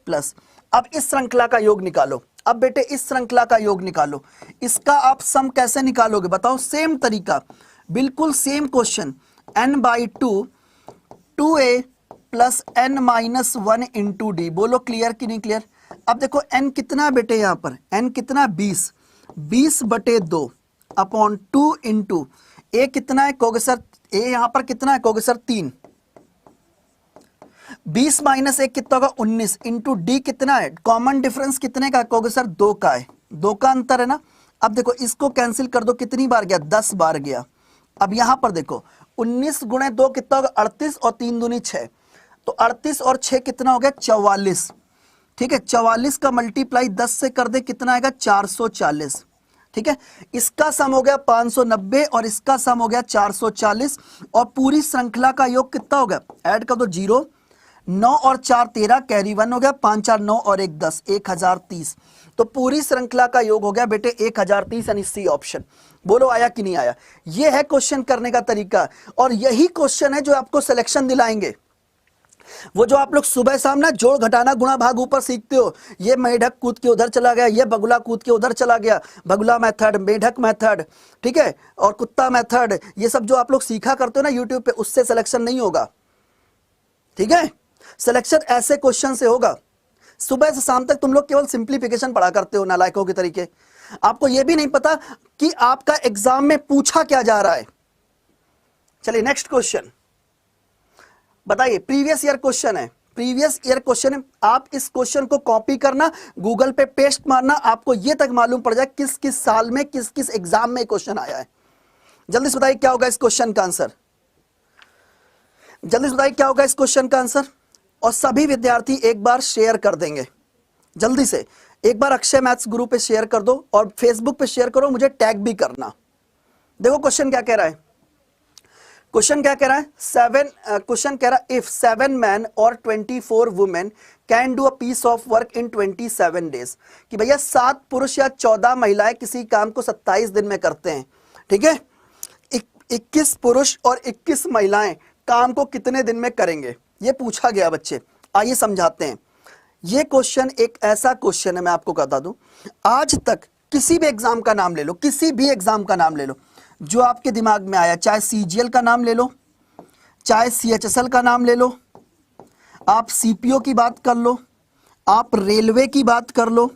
प्लस अब इस श्रृंखला का योग निकालो। अब बेटे इस श्रृंखला का योग निकालो। इसका आप सम कैसे निकालोगे बताओ? सेम तरीका, बिल्कुल same question. n/2 2a plus n-1 into D. बोलो क्लियर कि नहीं क्लियर? अब देखो n कितना है बेटे? यहां पर n कितना है? 20, 20/2 अपॉन 2 इंटू ए कितना है? कहोगे सर ए यहां पर कितना है? कहोगे सर 3। 20 माइनस 1 कितना होगा? 19 इंटू डी कितना है? कॉमन डिफरेंस कितने का? कहोगे सर 2 का है। 2 का अंतर है ना। अब देखो इसको कैंसिल कर दो। कितनी बार गया? 10 बार गया। अब यहां पर देखो 19 गुणे 2 कितना होगा? 38 और 3 दूनी 6। तो 38 और 6 कितना हो गया? 44। ठीक है, 44 का मल्टीप्लाई 10 से कर दे, कितना आएगा? 440। ठीक है, इसका सम हो गया 590 और इसका सम हो गया 440 और पूरी श्रृंखला का योग कितना हो गया? ऐड कर दो 0, 9 और 4 13, कैरी 1 हो गया, 5 4 9 और 1 10, 1030। तो पूरी श्रृंखला का योग हो गया बेटे 1030 यानी सी ऑप्शन। बोलो आया कि नहीं आया? ये है क्वेश्चन करने का तरीका और यही क्वेश्चन है जो आपको सिलेक्शन दिलाएंगे। वो जो आप लोग सुबह शाम ना जोड़ घटाना गुणा भाग ऊपर सीखते हो, ये मेढक कूद के उधर चला गया, ये बगुला कूद के उधर चला गया, बगुला मेथड, मेढक मेथड, ठीक है, और कुत्ता मेथड, ये सब जो आप लोग सीखा करते हो ना यूट्यूब पे, उससे सिलेक्शन नहीं होगा। ठीक है, सिलेक्शन ऐसे क्वेश्चन से होगा। सुबह से शाम तक तुम लोग केवल सिंप्लीफिकेशन पढ़ा करते हो नालायकों के तरीके। आपको यह भी नहीं पता कि आपका एग्जाम में पूछा क्या जा रहा है। चलिए नेक्स्ट क्वेश्चन बताइए। प्रीवियस ईयर क्वेश्चन है, प्रीवियस ईयर क्वेश्चन है। आप इस क्वेश्चन को कॉपी करना, गूगल पे पेस्ट मारना, आपको यह तक मालूम पड़ जाए किस किस साल में किस किस एग्जाम में क्वेश्चन आया है। जल्दी से बताइए क्या होगा इस क्वेश्चन का आंसर। जल्दी से बताइए क्या होगा इस क्वेश्चन का आंसर। और सभी विद्यार्थी एक बार शेयर कर देंगे। जल्दी से एक बार अक्षय मैथ्स गुरु पे शेयर कर दो और फेसबुक पे शेयर करो, मुझे टैग भी करना। देखो क्वेश्चन क्या कह रहा है। क्वेश्चन क्या कह रहा है? क्वेश्चन कह रहा है इफ 7 मैन और 24 women can do a piece of work in 27 days, कि भैया 7 पुरुष या 14 महिलाएं किसी काम को 27 दिन में करते हैं। ठीक है, 21 पुरुष और 21 महिलाएं काम को कितने दिन में करेंगे, ये पूछा गया बच्चे। आइए समझाते हैं। ये क्वेश्चन एक ऐसा क्वेश्चन है, मैं आपको बता दूं, आज तक किसी भी एग्जाम का नाम ले लो, किसी भी एग्जाम का नाम ले लो जो आपके दिमाग में आया, चाहे सीजीएल का नाम ले लो, चाहे सीएचएसएल का नाम ले लो, आप सीपीओ की बात कर लो, आप रेलवे की बात कर लो,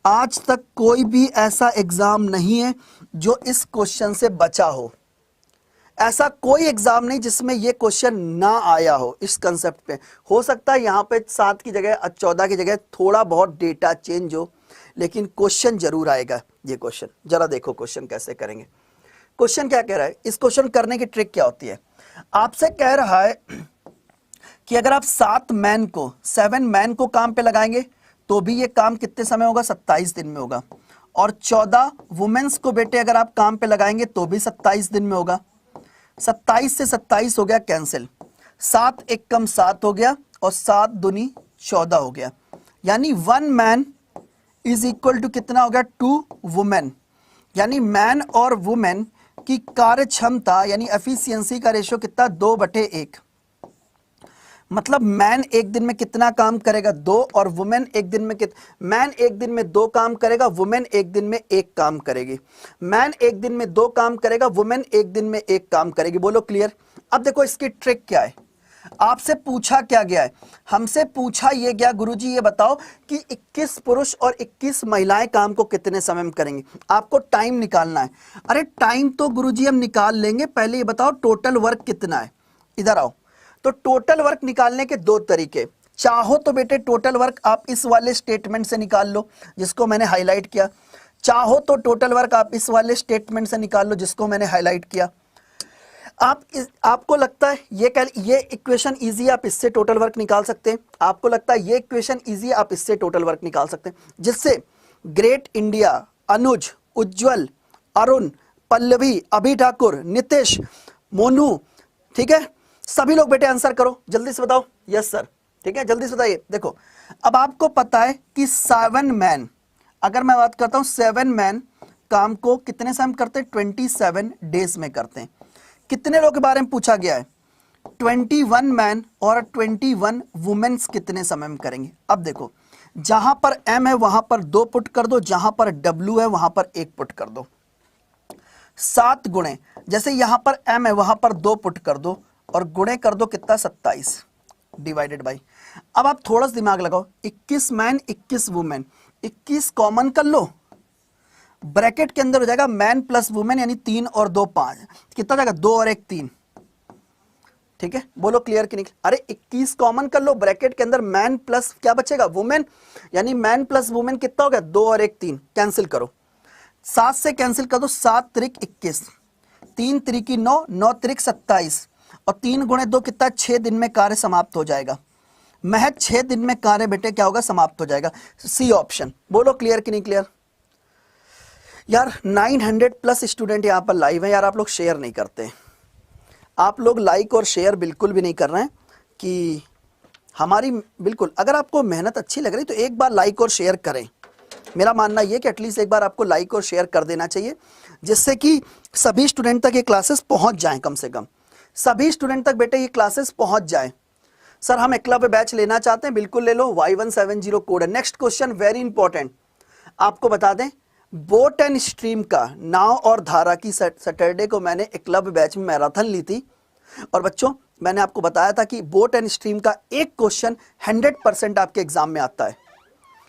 आज तक कोई भी ऐसा एग्जाम नहीं है जो इस क्वेश्चन से बचा हो। ऐसा कोई एग्जाम नहीं जिसमें यह क्वेश्चन ना आया हो इस कंसेप्ट पे। हो सकता है यहां पे 7 की जगह 14 की जगह थोड़ा बहुत डेटा चेंज हो, लेकिन क्वेश्चन जरूर आएगा। ये क्वेश्चन जरा देखो, क्वेश्चन कैसे करेंगे। क्वेश्चन क्या कह रहा है, इस क्वेश्चन करने की ट्रिक क्या होती है। आपसे कह रहा है कि अगर आप 7 मैन को काम पे लगाएंगे तो भी ये काम कितने समय होगा? 27 दिन में होगा। और 14 वुमेन्स को बेटे अगर आप काम पे लगाएंगे तो भी 27 दिन में होगा। 27 से 27 हो गया कैंसिल, 7 1 कम 7 हो गया और 7 दूनी 14 हो गया। यानी 1 मैन इज इक्वल टू कितना हो गया? 2 वुमेन। यानी मैन और वुमेन की कार्य क्षमता यानी एफिशिएंसी का रेशियो कितना? 2/1। मतलब मैन एक दिन में कितना काम करेगा? 2। और वुमेन एक दिन में मैन एक दिन में 2 काम करेगा, वुमेन एक दिन में 1 काम करेगी। मैन एक दिन में 2 काम करेगा, वुमेन एक दिन में 1 काम करेगी। बोलो क्लियर? अब देखो इसकी ट्रिक क्या है। आपसे पूछा क्या गया है? हमसे पूछा ये गया, गुरुजी ये बताओ कि 21 पुरुष और 21 महिलाएं काम को कितने समय में करेंगे। आपको टाइम निकालना है। अरे टाइम तो गुरुजी हम निकाल लेंगे, पहले ये बताओ टोटल वर्क कितना है। इधर आओ। तो टोटल वर्क निकालने के 2 तरीके। चाहो तो बेटे टोटल वर्क आप इस वाले स्टेटमेंट से निकाल लो जिसको मैंने हाईलाइट किया। चाहो तो टोटल वर्क आप इस वाले स्टेटमेंट से निकाल लो जिसको मैंने हाईलाइट किया। आपको लगता है ये इक्वेशन इजी है, आप इससे टोटल वर्क निकाल सकते हैं। आपको लगता है ये इक्वेशन इजी है, आप इससे टोटल वर्क निकाल सकते हैं। जिससे ग्रेट इंडिया, अनुज, उज्जवल, अरुण, पल्लवी, अभी ठाकुर, नितेश, मोनू, ठीक है, सभी लोग बेटे आंसर करो, जल्दी से बताओ। यस सर, ठीक है, जल्दी से बताइए। देखो अब आपको पता है कि 7 मैन, अगर मैं बात करता हूं 7 मैन काम को कितने समय करते हैं? 27 डेज में करते हैं। कितने लोगों के बारे में पूछा गया है? 21 मैन और 21 वुमेन्स कितने समय में करेंगे। अब देखो जहां पर एम है वहां पर 2 पुट कर दो, जहां पर डब्ल्यू है वहां पर 1 पुट कर दो। 7 गुणे, जैसे यहां पर एम है वहां पर 2 पुट कर दो और गुणे कर दो कितना? 27 डिवाइडेड बाई। अब आप थोड़ा सा दिमाग लगाओ, 21 मैन 21 वुमेन, 21 कॉमन कर लो, ब्रैकेट के अंदर हो जाएगा मैन प्लस वुमेन यानी 3 और 2 5, कितना जाएगा? 2 और 1 3। ठीक है, बोलो क्लियर कि नहीं? अरे 21 कॉमन कर लो, ब्रैकेट के अंदर मैन प्लस क्या बचेगा? वुमेन, यानी मैन प्लस वुमेन कितना हो गया? 2 और 1 3। कैंसिल करो, 7 से कैंसिल कर दो, 7 त्रिक 21, 3 त्रिकी 9, 9 त्रिक 27 और 3 गुणे 2 कितना? 6 दिन में कार्य समाप्त हो जाएगा। महज 6 दिन में कार्य बेटे क्या होगा? समाप्त हो जाएगा। C option. बोलो क्लियर कि नहीं क्लियर? यार 900 प्लस स्टूडेंट यहाँ पर लाइव हैं यार, आप लोग शेयर नहीं करते, आप लोग लाइक और शेयर बिल्कुल भी नहीं कर रहे हैं कि हमारी बिल्कुल, अगर आपको मेहनत अच्छी लग रही तो एक बार लाइक और शेयर करें। मेरा मानना ये कि एटलीस्ट एक बार आपको लाइक और शेयर कर देना चाहिए जिससे कि सभी स्टूडेंट तक ये क्लासेस पहुंच जाएं, कम से कम सभी स्टूडेंट तक बेटे ये क्लासेस पहुंच जाएं। सर हम एकलव्य बैच लेना चाहते हैं, बिल्कुल ले लो, Y170 कोड है। नेक्स्ट क्वेश्चन वेरी इंपॉर्टेंट, आपको बता दें बोट एंड स्ट्रीम का नाव और धारा की सैटरडे को मैंने एकलव्य बैच में मैराथन ली थी और बच्चों मैंने आपको बताया था कि बोट एंड स्ट्रीम का एक क्वेश्चन 100% आपके एग्जाम में आता है।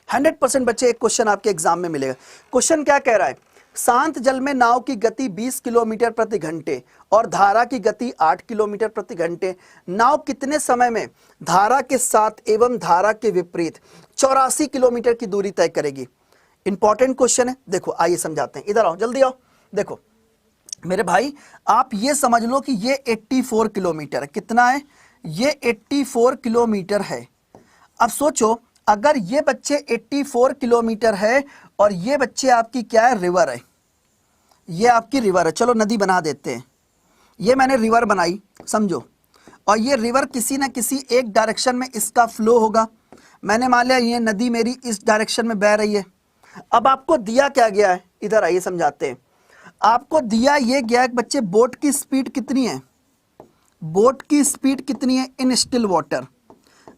100% बच्चे एक क्वेश्चन आपके एग्जाम में मिलेगा। क्वेश्चन क्या कह रहा है? शांत जल में नाव की गति 20 किलोमीटर प्रति घंटे और धारा की गति 8 किलोमीटर प्रति घंटे। नाव कितने समय में धारा के साथ एवं धारा के विपरीत 84 किलोमीटर की दूरी तय करेगी? इंपॉर्टेंट क्वेश्चन है। देखो आइए समझाते हैं, इधर आओ, जल्दी आओ। देखो मेरे भाई आप ये समझ लो कि ये 84 किलोमीटर है। कितना है? ये 84 किलोमीटर है। अब सोचो अगर ये बच्चे 84 किलोमीटर है और ये बच्चे आपकी क्या है? रिवर है। ये आपकी रिवर है, चलो नदी बना देते हैं। ये मैंने रिवर बनाई, समझो, और ये रिवर किसी ना किसी एक डायरेक्शन में इसका फ्लो होगा। मैंने मान लिया ये नदी मेरी इस डायरेक्शन में बह रही है। अब आपको दिया क्या गया है? इधर आइए समझाते हैं। आपको दिया ये गया कि बच्चे बोट की स्पीड कितनी है? बोट की स्पीड कितनी है इन स्टिल वाटर?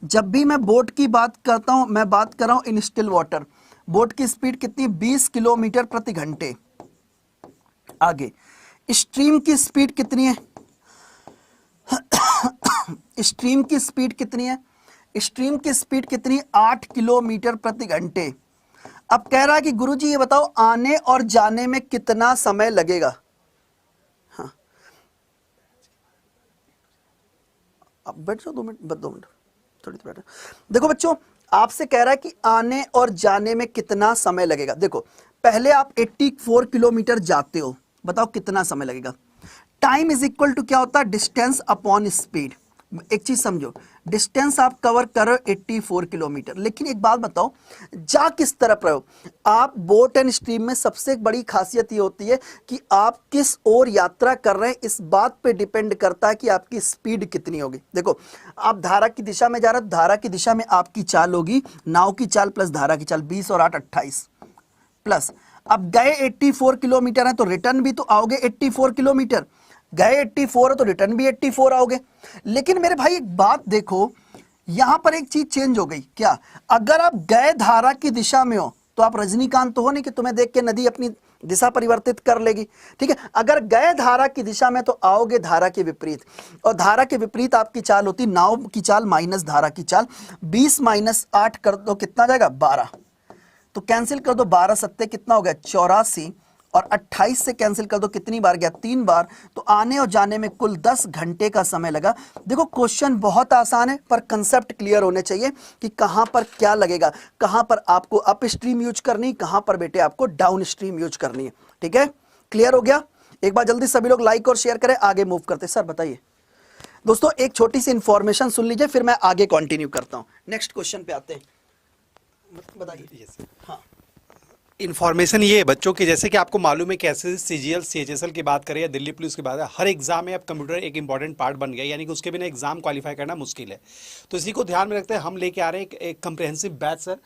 जब भी मैं बोट की बात करता हूं मैं बात कर रहा हूं इन स्टिल वाटर। बोट की स्पीड कितनी? 20 किलोमीटर प्रति घंटे। आगे स्ट्रीम की स्पीड कितनी है? स्ट्रीम की स्पीड कितनी है? स्ट्रीम की स्पीड कितनी? 8 किलोमीटर प्रति घंटे। अब कह रहा है कि गुरुजी ये बताओ आने और जाने में कितना समय लगेगा? हाँ अब बैठ जाओ 2 मिनट, 2 मिनट थोड़ी देर बैठो। देखो बच्चों आपसे कह रहा है कि आने और जाने में कितना समय लगेगा। देखो पहले आप 84 किलोमीटर जाते हो, बताओ कितना समय लगेगा? टाइम इज इक्वल टू क्या होता है? Distance upon speed. एक चीज समझो, डिस्टेंस आप कवर कर रहे हो 84 किलोमीटर, लेकिन एक बात बताओ जा किस तरफ रहे हो आप? बोट एंड स्ट्रीम में सबसे बड़ी खासियत ये होती है कि आप किस ओर यात्रा कर रहे हैं, इस बात पे डिपेंड करता है कि आपकी स्पीड कितनी होगी। देखो आप धारा की दिशा में जा रहे हो, धारा की दिशा में आपकी चाल होगी नाव की चाल प्लस धारा की चाल, 20 और 8 28 प्लस। अब गए 84 किलोमीटर है तो रिटर्न भी तो आओगे 84 किलोमीटर, गए 84 है तो रिटर्न भी 84 आओगे। लेकिन मेरे भाई एक बात देखो, यहां पर एक चीज चेंज हो गई क्या, अगर आप गए धारा की दिशा में हो तो आप रजनीकांत तो हो नहीं कि तुम्हें देख के नदी अपनी दिशा परिवर्तित कर लेगी, ठीक है। अगर गए धारा की दिशा में तो आओगे धारा के विपरीत, और धारा के विपरीत आपकी चाल होती नाव की चाल माइनस धारा की चाल। 20 माइनस 8 कर दो कितना जाएगा 12, तो कैंसिल कर दो 12 सत्ते कितना हो गया 84, और 28 से कैंसिल कर दो कितनी बार गया 3 बार, तो आने और जाने में कुल 10 घंटे का समय लगा। देखो क्वेश्चन बहुत आसान है पर कंसेप्ट क्लियर होने चाहिए कि कहां पर क्या लगेगा, कहां पर आपको अप स्ट्रीम यूज करनी, कहां पर बेटे आपको डाउन स्ट्रीम यूज करनी है, ठीक है। क्लियर हो गया, एक बार जल्दी सभी लोग लाइक और शेयर करें, आगे मूव करते। सर बताइए दोस्तों, एक छोटी सी इंफॉर्मेशन सुन लीजिए फिर मैं आगे कंटिन्यू करता हूं, नेक्स्ट क्वेश्चन पे आते हैं, बताइए। हाँ, इन्फॉर्मेशन ये है बच्चों की, जैसे कि आपको मालूम है कि ऐसे सीजीएल सीएचएसएल की बात करें या दिल्ली पुलिस की बात है, हर एग्जाम में अब कंप्यूटर एक इंपॉर्टेंट पार्ट बन गया, यानी कि उसके बिना एग्जाम क्वालिफाई करना मुश्किल है। तो इसी को ध्यान में रखते हैं हम लेके आ रहे हैं एक कंप्रिहेंसिव बैच सर,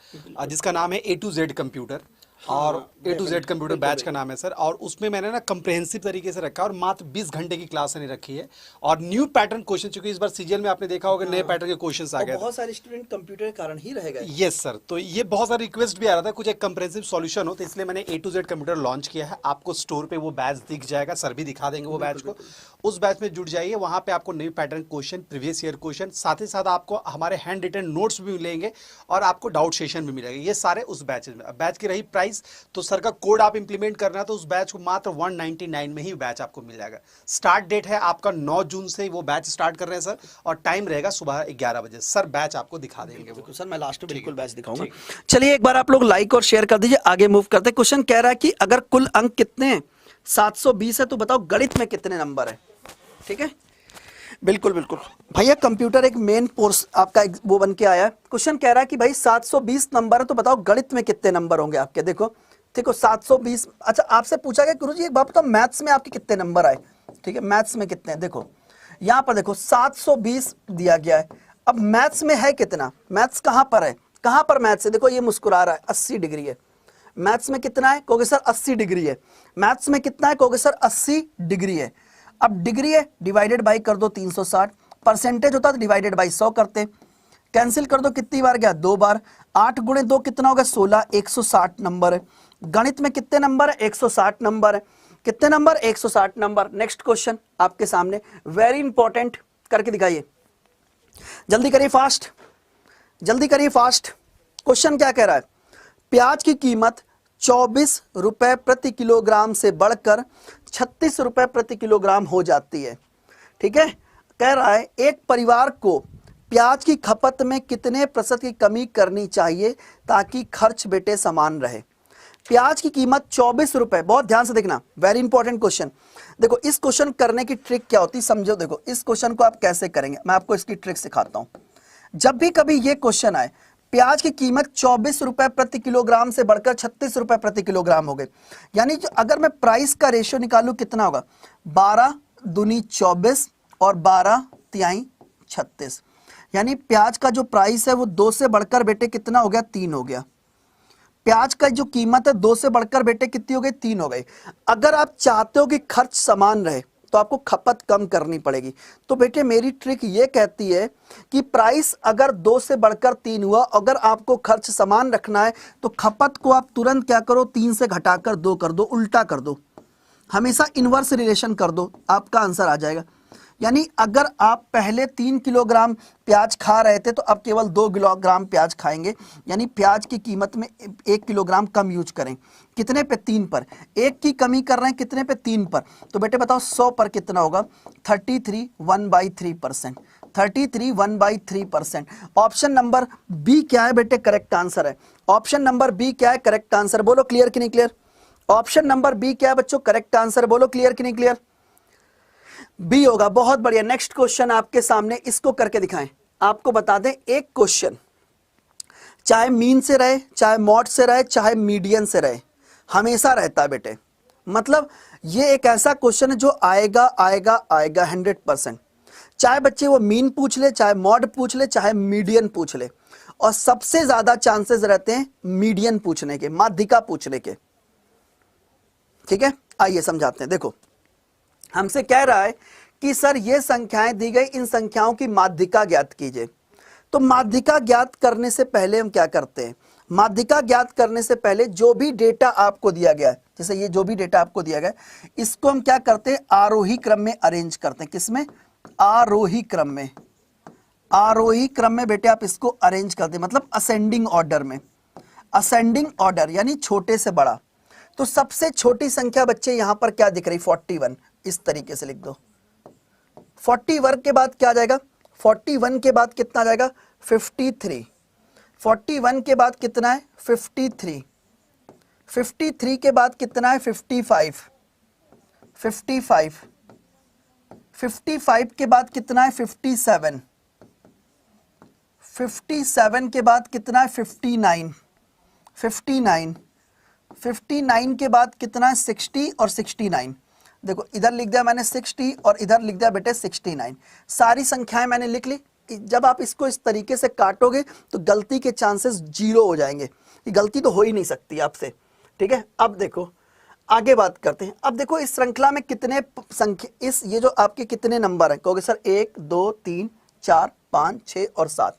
जिसका नाम है A to Z कंप्यूटर, और A to Z computer batch का नाम है सर। और उसमें मैंने ना कंप्रिहेंसिव तरीके से रखा है, और मात्र 20 घंटे की क्लास नहीं रखी है, और न्यू पैटर्न क्वेश्चन, चूंकि इस बार सीजीएल में आपने देखा होगा नए पैटर्न के क्वेश्चंस आ गए, बहुत सारे स्टूडेंट कंप्यूटर के कारण ही रह गए। यस सर, तो ये बहुत सारा रिक्वेस्ट भी आ रहा था कुछ एक कंप्रिहेंसिव सॉल्यूशन हो, तो इसलिए मैंने A to Z computer launch किया है। आपको स्टोर पे वो बैच दिख जाएगा, सर भी दिखा देंगे वो बैच को, उस बैच में जुड़ जाइए। वहां पे आपको new pattern question, previous year question, साथ ही साथ आपको हमारे हैंड रिटन नोट्स भी मिलेंगे, और आपको डाउट सेशन भी मिलेगा, ये सारे उस बैच में। बैच की रही प्राइस, तो सर का कोड आप इंप्लीमेंट करना है तो उस बैच को मात्र 199 में ही बैच आपको मिल जाएगा। स्टार्ट डेट है आपका 9 जून से वो बैच स्टार्ट कर रहे हैं सर, और टाइम रहेगा सुबह 11 बजे। सर बैच आपको दिखा देंगे वो। सर मैं लास्ट में बिल्कुल बैच दिखाऊंगा। चलिए एक बार आप लोग लाइक और शेयर कर दीजिए, आगे मूव करते हैं। क्वेश्चन कह रहा है कि अगर कुल अंक कितने हैं 720 है तो बताओ गणित में कितने नंबर है, ठीक है। बिल्कुल बिल्कुल भैया, कंप्यूटर एक मेन कोर्स आपका वो बन के आया है। क्वेश्चन कह रहा है कि भाई 720 नंबर है तो बताओ गणित में कितने नंबर होंगे आपके। देखो 720, अच्छा आपसे पूछा गया गुरुजी एक बात बताओ मैथ्स में आपके कितने नंबर आए, ठीक है। मैथ्स में कितने हैं, देखो यहां पर देखो 720 दिया गया है। अब मैथ्स में है कितना, मैथ्स कहां पर है, कहां पर मैथ्स है, देखो ये मुस्कुरा रहा है 80 डिग्री है। मैथ्स में कितना है, कहोगे सर 80 डिग्री है। मैथ्स में कितना है, कहोगे सर 80 डिग्री है। अब डिग्री है डिवाइडेड बाई कर दो 360, परसेंटेज होता तो डिवाइडेड बाई 100 करते, कैंसिल कर दो कितनी बार गया 2 बार, 8 गुणे 2 कितना होगा 16, 160 नंबर है। गणित में कितने नंबर है 160 नंबर है। कितने नंबर 160 नंबर। नेक्स्ट क्वेश्चन आपके सामने वेरी इंपॉर्टेंट, करके दिखाइए, जल्दी करिए फास्ट, जल्दी करिए फास्ट। क्वेश्चन क्या कह रहा है, प्याज की कीमत 24 रुपए प्रति किलोग्राम से बढ़कर 36 रुपए प्रति किलोग्राम हो जाती है, ठीक है। कह रहा है एक परिवार को प्याज की खपत में कितने प्रतिशत की कमी करनी चाहिए ताकि खर्च बेटे समान रहे। प्याज की कीमत 24 रुपए, बहुत ध्यान से देखना, वेरी इंपॉर्टेंट क्वेश्चन। देखो इस क्वेश्चन करने की ट्रिक क्या होती है समझो। देखो इस क्वेश्चन को आप कैसे करेंगे, मैं आपको इसकी ट्रिक सिखाता हूं। जब भी कभी ये क्वेश्चन आए प्याज की कीमत 24 रुपए प्रति किलोग्राम से बढ़कर 36 रुपए प्रति किलोग्राम हो गए, यानी अगर मैं प्राइस का रेशियो निकालूं कितना होगा 12 दूनी 24 और 12 तिहाई 36, यानी प्याज का जो प्राइस है वो 2 से बढ़कर बेटे कितना हो गया 3 हो गया। प्याज का जो कीमत है 2 से बढ़कर बेटे कितनी हो गई 3 हो गई। अगर आप चाहते हो कि खर्च समान रहे तो आपको खपत कम करनी पड़ेगी। तो बेटे मेरी ट्रिक ये कहती है कि प्राइस अगर 2 से बढ़कर 3 हुआ, अगर आपको खर्च समान रखना है तो खपत को आप तुरंत क्या करो 3 से घटाकर 2 कर दो, उल्टा कर दो, हमेशा इनवर्स रिलेशन कर दो, आपका आंसर आ जाएगा। यानी अगर आप पहले 3 किलोग्राम प्याज खा रहे थे तो अब केवल 2 किलोग्राम प्याज खाएंगे, यानी प्याज की कीमत में 1 किलोग्राम कम यूज करें। कितने पे 3 पर, 1 की कमी कर रहे हैं कितने पे 3 पर, तो बेटे बताओ 100 पर कितना होगा 33 1/3%, 33 1/3%। ऑप्शन नंबर बी क्या है बेटे करेक्ट आंसर है। ऑप्शन नंबर बी क्या है करेक्ट आंसर, बोलो क्लियर कि नहीं क्लियर। ऑप्शन नंबर बी क्या है बच्चों करेक्ट आंसर, बोलो क्लियर कि नहीं क्लियर। बी होगा, बहुत बढ़िया। नेक्स्ट क्वेश्चन आपके सामने, इसको करके दिखाएं। आपको बता दें एक क्वेश्चन चाहे मीन से रहे, चाहे मॉड से रहे, चाहे मीडियन से रहे, हमेशा रहता है बेटे। मतलब ये एक ऐसा क्वेश्चन है जो आएगा आएगा आएगा 100%, चाहे बच्चे वो मीन पूछ ले, चाहे मॉड पूछ ले, चाहे मीडियन पूछ ले, और सबसे ज्यादा चांसेस रहते हैं मीडियन पूछने के, माध्यिका पूछने के, ठीक है। आइए समझाते हैं। देखो हमसे कह रहा है कि सर ये संख्याएं दी गई, इन संख्याओं की माध्यिका ज्ञात कीजिए। तो माध्यिका ज्ञात करने से पहले हम क्या करते हैं, माध्यिका ज्ञात करने से पहले जो भी डेटा आपको दिया गया है, जैसे ये जो भी डेटा आपको दिया गया है, इसको हम क्या करते हैं, आरोही क्रम में अरेंज करते हैं। किसमें? आरोही क्रम में। आरोही क्रम में बेटे आप इसको अरेंज करते हैं, मतलब असेंडिंग ऑर्डर में। असेंडिंग ऑर्डर यानी छोटे से बड़ा। तो सबसे छोटी संख्या बच्चे यहां पर क्या दिख रही, 41। इस तरीके से लिख दो। 41 के बाद क्या आ जाएगा, 41 के बाद कितना आ जाएगा, 53। 41 के बाद कितना है, 53। 53 के बाद कितना है, 55। 55 55 के बाद कितना है, 57। 57 के बाद कितना है, 59। 59 59 के बाद कितना है, 60 और 69। देखो इधर लिख दिया मैंने 60 और इधर लिख दिया बेटे 69। सारी संख्याएं मैंने लिख ली। जब आप इसको इस तरीके से काटोगे तो गलती के चांसेस 0 हो जाएंगे। ये गलती तो हो ही नहीं सकती आपसे, ठीक है। अब देखो आगे बात करते हैं। अब देखो इस श्रृंखला में कितने संख्या, इस ये जो आपके कितने नंबर हैं, कहोगे सर 1 2 3 4 5 6 और 7।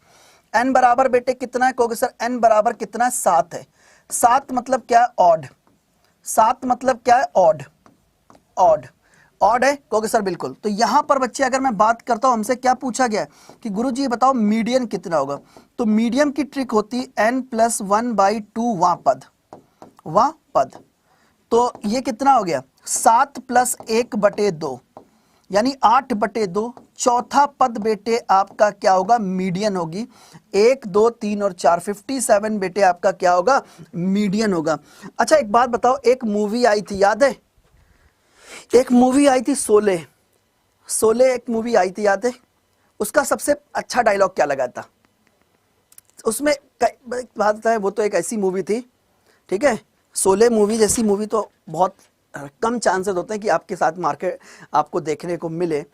n बराबर बेटे कितना है, कहोगे सर n बराबर कितना है, 7 है। 7 मतलब क्या है, ऑड। 7 मतलब क्या है, ऑड। ऑड ऑड है, कहोगे सर बिल्कुल। तो यहां पर बच्चे अगर मैं बात करता हूं, हमसे क्या पूछा गया है कि गुरुजी बताओ मीडियन कितना होगा। तो मीडियन की ट्रिक होती n+1/2 वह पद। तो ये कितना हो गया, 7 + 1/2 यानी 8/2। चौथा पद बेटे आपका क्या होगा, मीडियन होगी। 1 2 3 और 4 57 बेटे आपका क्या होगा, मीडियन होगा। अच्छा एक बात बताओ, एक मूवी आई थी, याद है, एक मूवी आई थी शोले। शोले एक मूवी आई थी, याद है। उसका सबसे अच्छा डायलॉग क्या लगा था उसमें, बात है, वो तो एक ऐसी मूवी थी, ठीक है। शोले मूवी जैसी मूवी तो बहुत कम चांसेस होते हैं कि आपके साथ मार्केट आपको देखने को मिले।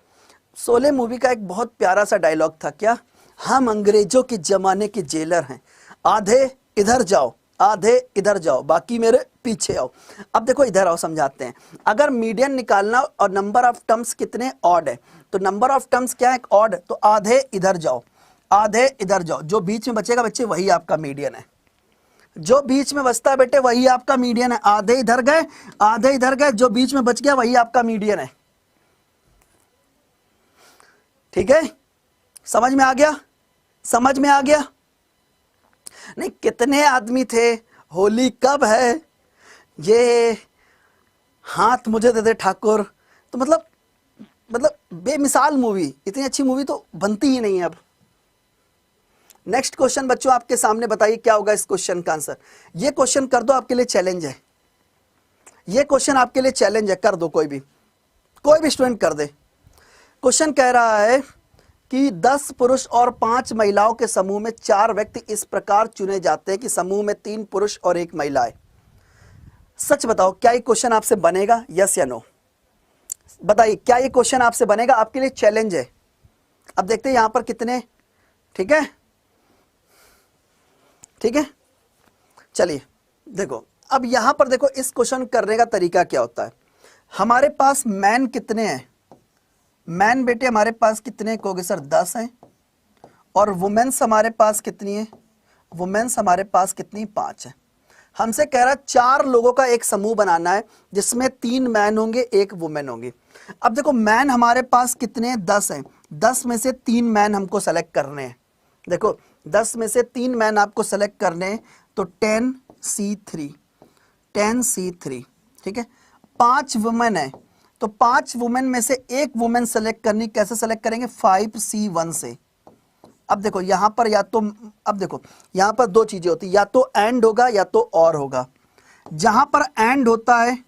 शोले मूवी का एक बहुत प्यारा सा डायलॉग था, क्या, हम अंग्रेजों के जमाने के जेलर हैं, आधे इधर जाओ आधे इधर जाओ, बाकी मेरे पीछे आओ। अब देखो इधर आओ, समझाते हैं। अगर मीडियन निकालना और नंबर ऑफ टर्म्स कितने ऑड है, तो नंबर ऑफ टर्म्स क्या है, ऑड। तो आधे इधर जाओ आधे इधर जाओ, जो बीच में बचेगा बच्चे वही आपका मीडियन है। जो बीच में बचता है बेटे वही आपका मीडियन है। आधे इधर गए आधे इधर गए, जो बीच में बच गया वही आपका मीडियन है, ठीक है। समझ में आ गया, समझ में आ गया। नहीं, कितने आदमी थे, होली कब है, ये हाथ मुझे दे दे ठाकुर, तो मतलब बेमिसाल मूवी, इतनी अच्छी मूवी तो बनती ही नहीं है अब। नेक्स्ट क्वेश्चन बच्चों आपके सामने, बताइए क्या होगा इस क्वेश्चन का आंसर। ये क्वेश्चन कर दो, आपके लिए चैलेंज है। ये क्वेश्चन आपके लिए चैलेंज है, कर दो, कोई भी स्टूडेंट कर दे। क्वेश्चन कह रहा है कि 10 पुरुष और 5 महिलाओं के समूह में 4 व्यक्ति इस प्रकार चुने जाते हैं कि समूह में 3 पुरुष और 1 महिला है। सच बताओ क्या ये क्वेश्चन आपसे बनेगा, यस या नो, बताइए क्या ये क्वेश्चन आपसे बनेगा। आपके लिए चैलेंज है। अब देखते हैं यहां पर कितने, ठीक है, ठीक है। चलिए देखो, अब यहां पर देखो इस क्वेश्चन करने का तरीका क्या होता है। हमारे पास मैन कितने हैं, मैन बेटे हमारे पास कितने, कहोगे सर 10 हैं। और वुमेन्स हमारे पास कितनी है, वुमेन्स हमारे पास कितनी, 5 है। हमसे कह रहा है 4 लोगों का एक समूह बनाना है जिसमें 3 मैन होंगे 1 वुमेन होंगी। अब देखो मैन हमारे पास कितने हैं, 10 हैं। 10 में से 3 मैन हमको सेलेक्ट करने हैं। देखो 10 में से 3 मैन आपको सेलेक्ट करने हैं, तो 10C3, 10C3, ठीक है। 5 वुमेन है, तो 5 वुमेन में से 1 वुमेन सेलेक्ट करनी, कैसे सेलेक्ट करेंगे, 5C1 से। अब देखो यहां पर या तो, अब देखो यहां पर 2 चीजें होती, या तो एंड होगा या तो और होगा। जहां पर एंड होता है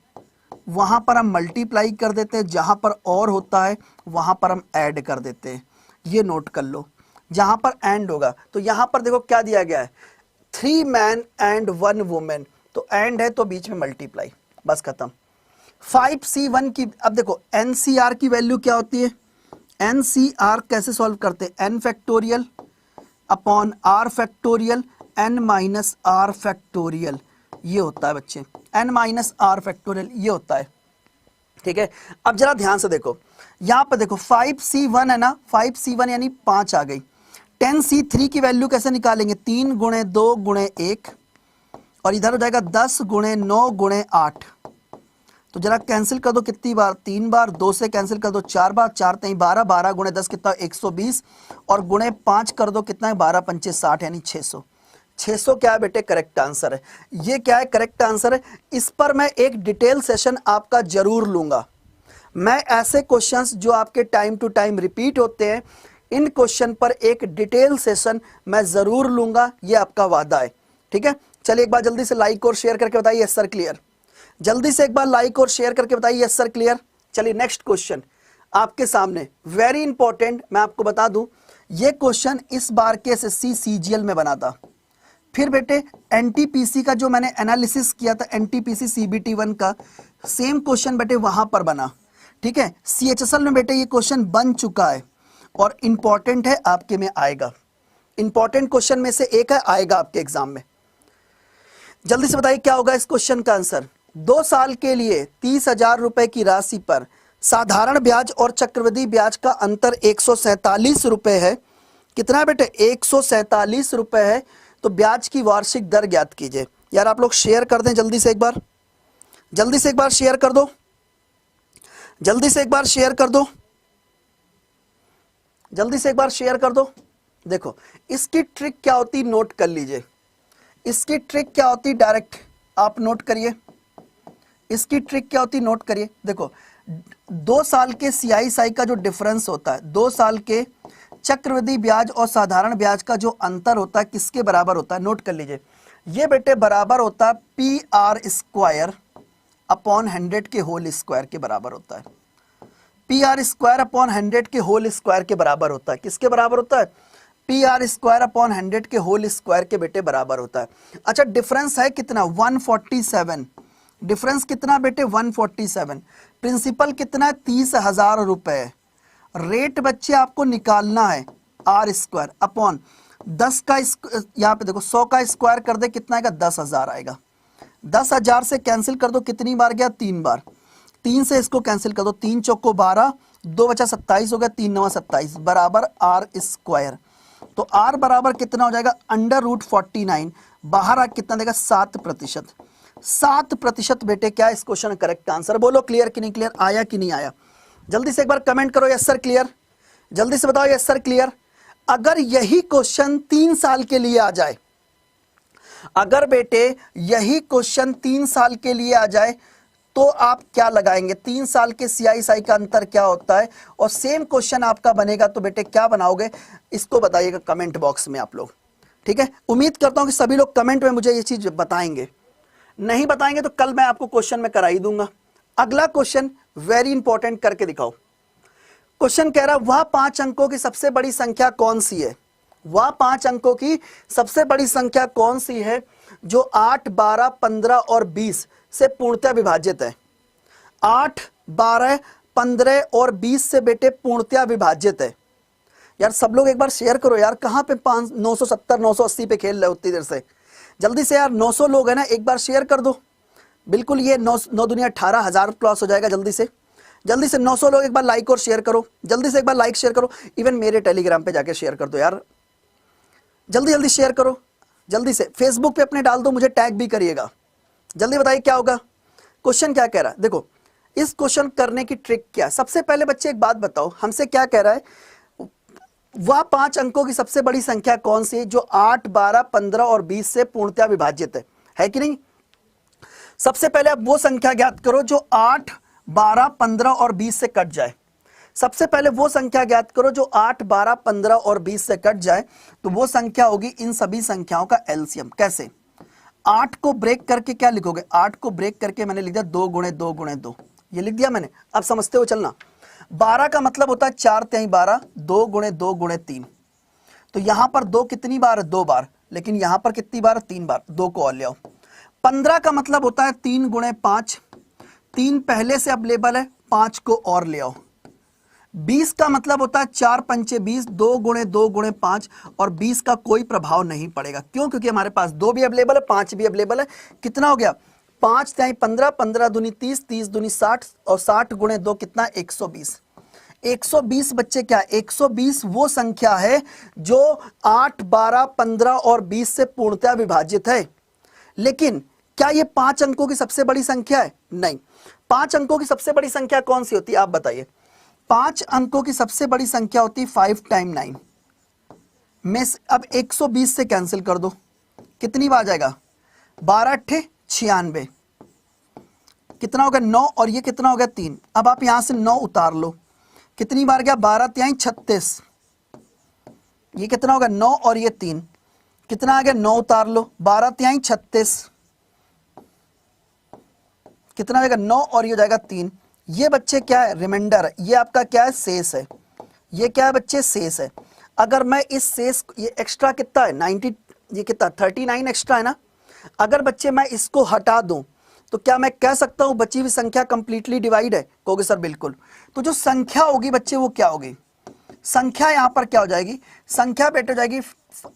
वहां पर हम मल्टीप्लाई कर देते हैं, जहां पर और होता है वहां पर हम ऐड कर देते हैं। ये नोट कर लो, जहां पर एंड होगा। तो यहां पर देखो क्या दिया गया है, 3 मैन एंड 1 वुमेन, तो एंड है तो बीच में मल्टीप्लाई, बस खत्म। 5C1 की, अब देखो NCR की वैल्यू क्या होती है, NCR कैसे सॉल्व करते हैं, n factorial upon r factorial n minus r factorial, ये होता है बच्चे, n माइनस r फैक्टोरियल ये होता है, ठीक है। अब जरा ध्यान से देखो, यहां पर देखो 5C1 है ना, 5C1 यानी 5 आ गई। 10C3 की वैल्यू कैसे निकालेंगे, 3 गुणे 2 गुणे 1 और इधर हो जाएगा 10 गुणे 9 गुणे 8। तो जरा कैंसिल कर दो, कितनी बार, 3 बार, 2 से कैंसिल कर दो 4 बार, 4 3 12, 12 गुणे 10 कितना 120 और गुणे 5 कर दो कितना है 12 पंचे 60 यानी 600। 600 क्या है बेटे, करेक्ट आंसर है। ये क्या है, करेक्ट आंसर है। इस पर मैं एक डिटेल सेशन आपका जरूर लूंगा। मैं ऐसे क्वेश्चंस जो आपके टाइम टू टाइम रिपीट होते हैं, इन क्वेश्चन पर एक डिटेल सेशन मैं जरूर लूंगा, ये आपका वादा है, ठीक है। चलिए एक बार जल्दी से लाइक और शेयर करके बताइए यस सर क्लियर। जल्दी से एक बार लाइक और शेयर करके बताइए यस सर क्लियर। चलिए नेक्स्ट क्वेश्चन आपके सामने, वेरी इंपॉर्टेंट, मैं आपको बता दूं ये क्वेश्चन इस बार के एसएससी सीजीएल में बना था। फिर बेटे एनटीपीसी का जो मैंने एनालिसिस किया था, एनटीपीसी सीबीटी 1 का सेम क्वेश्चन बेटे वहां पर बना, ठीक है। सीएचएसएल में बेटे ये क्वेश्चन बन चुका है और इंपॉर्टेंट है, आपके में आएगा। इंपॉर्टेंट क्वेश्चन में से एक है, आएगा आपके एग्जाम में। जल्दी से बताइए क्या होगा इस क्वेश्चन का आंसर। 2 साल के लिए 30,000 रुपए की राशि पर साधारण ब्याज और चक्रवृद्धि ब्याज का अंतर 147 रुपए है। कितना है बेटे, 147 रुपए है। तो ब्याज की वार्षिक दर ज्ञात कीजिए। यार आप लोग शेयर कर दें जल्दी से एक बार, जल्दी से एक बार शेयर कर दो, जल्दी से एक बार शेयर कर दो, जल्दी से एक बार शेयर कर दो। देखो इसकी ट्रिक क्या होती, नोट कर लीजिए। इसकी ट्रिक क्या होती, डायरेक्ट आप नोट करिए। इसकी ट्रिक क्या होती, नोट करिए। देखो 2 साल के सीआईएसआई का जो डिफरेंस होता है, 2 साल के चक्रवृद्धि ब्याज और साधारण ब्याज का जो अंतर होता है किसके बराबर होता है, नोट कर लीजिए। ये बेटे बराबर होता है पी आर स्क्वायर अपॉन 100 के होल स्क्वायर के बराबर होता है। पी आर स्क्वायर अपॉन 100 के होल स्क्वायर के बराबर होता है। किसके बराबर होता है, पी आर स्क्वायर अपॉन 100 के होल स्क्वायर के बेटे बराबर होता है। अच्छा डिफरेंस है कितना, 147। डिफरेंस कितना बेटे, 147। प्रिंसिपल कितना है, 30,000 रुपए। रेट बच्चे आपको निकालना है आर स्क्वायर अपॉन 10 का, यहाँ पे देखो 100 का स्क्वायर कर दे कितना आएगा, 10,000 आएगा। 10,000 से कैंसिल कर दो, कितनी बार गया, 3 बार। 3 से इसको कैंसिल कर दो, 3 चौको 12, 2 बचा 27 हो गया, 3 9 27 बराबर आर स्क्वायर। तो आर बराबर कितना हो जाएगा, √49। बाहर आ कितना देगा, 7%। 7% बेटे क्या इस क्वेश्चन का करेक्ट आंसर। बोलो क्लियर कि नहीं क्लियर, आया कि नहीं आया। जल्दी से एक बार कमेंट करो यस सर क्लियर, जल्दी से बताओ यस सर क्लियर। अगर यही क्वेश्चन 3 साल के लिए आ जाए, अगर बेटे यही क्वेश्चन 3 साल के लिए आ जाए तो आप क्या लगाएंगे, 3 साल के सीआईएसआई का अंतर क्या होता है, और सेम क्वेश्चन आपका बनेगा तो बेटे क्या बनाओगे, इसको बताइएगा कमेंट बॉक्स में आप लोग, ठीक है। उम्मीद करता हूं कि सभी लोग कमेंट में मुझे ये चीज बताएंगे। नहीं बताएंगे तो कल मैं आपको क्वेश्चन में करा ही दूंगा। अगला क्वेश्चन वेरी इंपॉर्टेंट करके दिखाओ। क्वेश्चन कह रहा है वह 5 अंकों की सबसे बड़ी संख्या कौन सी है, वह 5 अंकों की सबसे बड़ी संख्या कौन सी है जो 8, 12, 15 और 20 से पूर्णतः विभाजित है। 8, 12, 15 और 20 से बेटे पूर्णतः विभाजित है। यार सब लोग एक बार शेयर करो यार, कहां पे 970 980 पे खेल रहे हो उतनी देर से। जल्दी से यार 900 लोग है ना, एक बार शेयर कर दो। बिल्कुल ये 9 दुनिया 18,000 प्लस हो जाएगा। जल्दी से 900 लोग एक बार लाइक और शेयर करो, जल्दी से एक बार लाइक शेयर करो। इवन मेरे टेलीग्राम पे जाके शेयर कर दो यार, जल्दी जल्दी शेयर करो। जल्दी से फेसबुक पे अपने डाल दो, मुझे टैग भी करिएगा। जल्दी बताइए क्या होगा, क्वेश्चन क्या कह रहा है। देखो इस क्वेश्चन करने की ट्रिक क्या। सबसे पहले बच्चे एक बात बताओ, हमसे क्या कह रहा है, वह 5 अंकों की सबसे बड़ी संख्या कौन सी है जो 8, 12, 15 और 20 से पूर्णतः विभाजित है कि नहीं। सबसे पहले आप वो संख्या ज्ञात करो जो 8, 12, 15 और 20 से कट जाए। सबसे पहले वो संख्या ज्ञात करो जो 8, 12, 15 और 20 से कट जाए। तो वो संख्या होगी इन सभी संख्याओं का एलसीएम। कैसे, 8 को ब्रेक करके क्या लिखोगे, 8 को ब्रेक करके मैंने लिख दिया 2 गुणे 2 गुणे 2, ये लिख दिया मैंने। अब समझते हो चलना। 12 का मतलब होता है 4 3 12, 2 गुणे 2 गुणे 3। तो यहां पर 2 कितनी बार है, 2 बार, लेकिन यहां पर कितनी बार है, 3 बार। 2 को और ले आओ। 15 का मतलब होता है 3 गुणे 5, 3 पहले से अवेलेबल है, 5 को और ले आओ। 20 का मतलब होता है 4 पंचे 20, 2 गुणे 2 गुणे 5, और 20 का कोई प्रभाव नहीं पड़ेगा। क्यों, क्योंकि हमारे पास 2 भी अवेलेबल है, 5 भी अवेलेबल है। कितना हो गया, 5 3 15, 15 दूनी 30, 30 दूनी 60, और 60 गुणे 2 कितना, 120। 120 बच्चे क्या, 120 वो संख्या है जो 8, 12, 15 और 20 से पूर्णतः विभाजित है। लेकिन क्या ये 5 अंकों की सबसे बड़ी संख्या है? नहीं। 5 अंकों की सबसे बड़ी संख्या कौन सी होती है आप बताइए? 5 अंकों की सबसे बड़ी संख्या होती है 5 टाइम 9 में से, अब 120 से कैंसिल कर दो, कितनी बार जाएगा? 12 अट्ठे 96, कितना हो गया? 9, और ये कितना हो गया? 3। अब आप यहां से 9 उतार लो, कितनी बार गया? 12 तिहाई 36, ये कितना होगा? 9 और ये 3, कितना आ गया? 9 उतार लो, 12 तिहाई 36, कितना आएगा? 9 और ये हो जाएगा 3। ये बच्चे क्या है? रिमाइंडर, ये आपका क्या है? शेष है। ये क्या है बच्चे? शेष है। अगर मैं इस शेष, ये एक्स्ट्रा कितना है? 90, ये कितना? 39 एक्स्ट्रा है ना। अगर बच्चे मैं इसको हटा दूं तो क्या मैं कह सकता हूं बची हुई संख्या कंप्लीटली डिवाइड है? कहोगे सर बिल्कुल। तो जो संख्या होगी बच्चे वो क्या होगी? संख्या यहां पर क्या हो जाएगी? संख्या बेटे हो जाएगी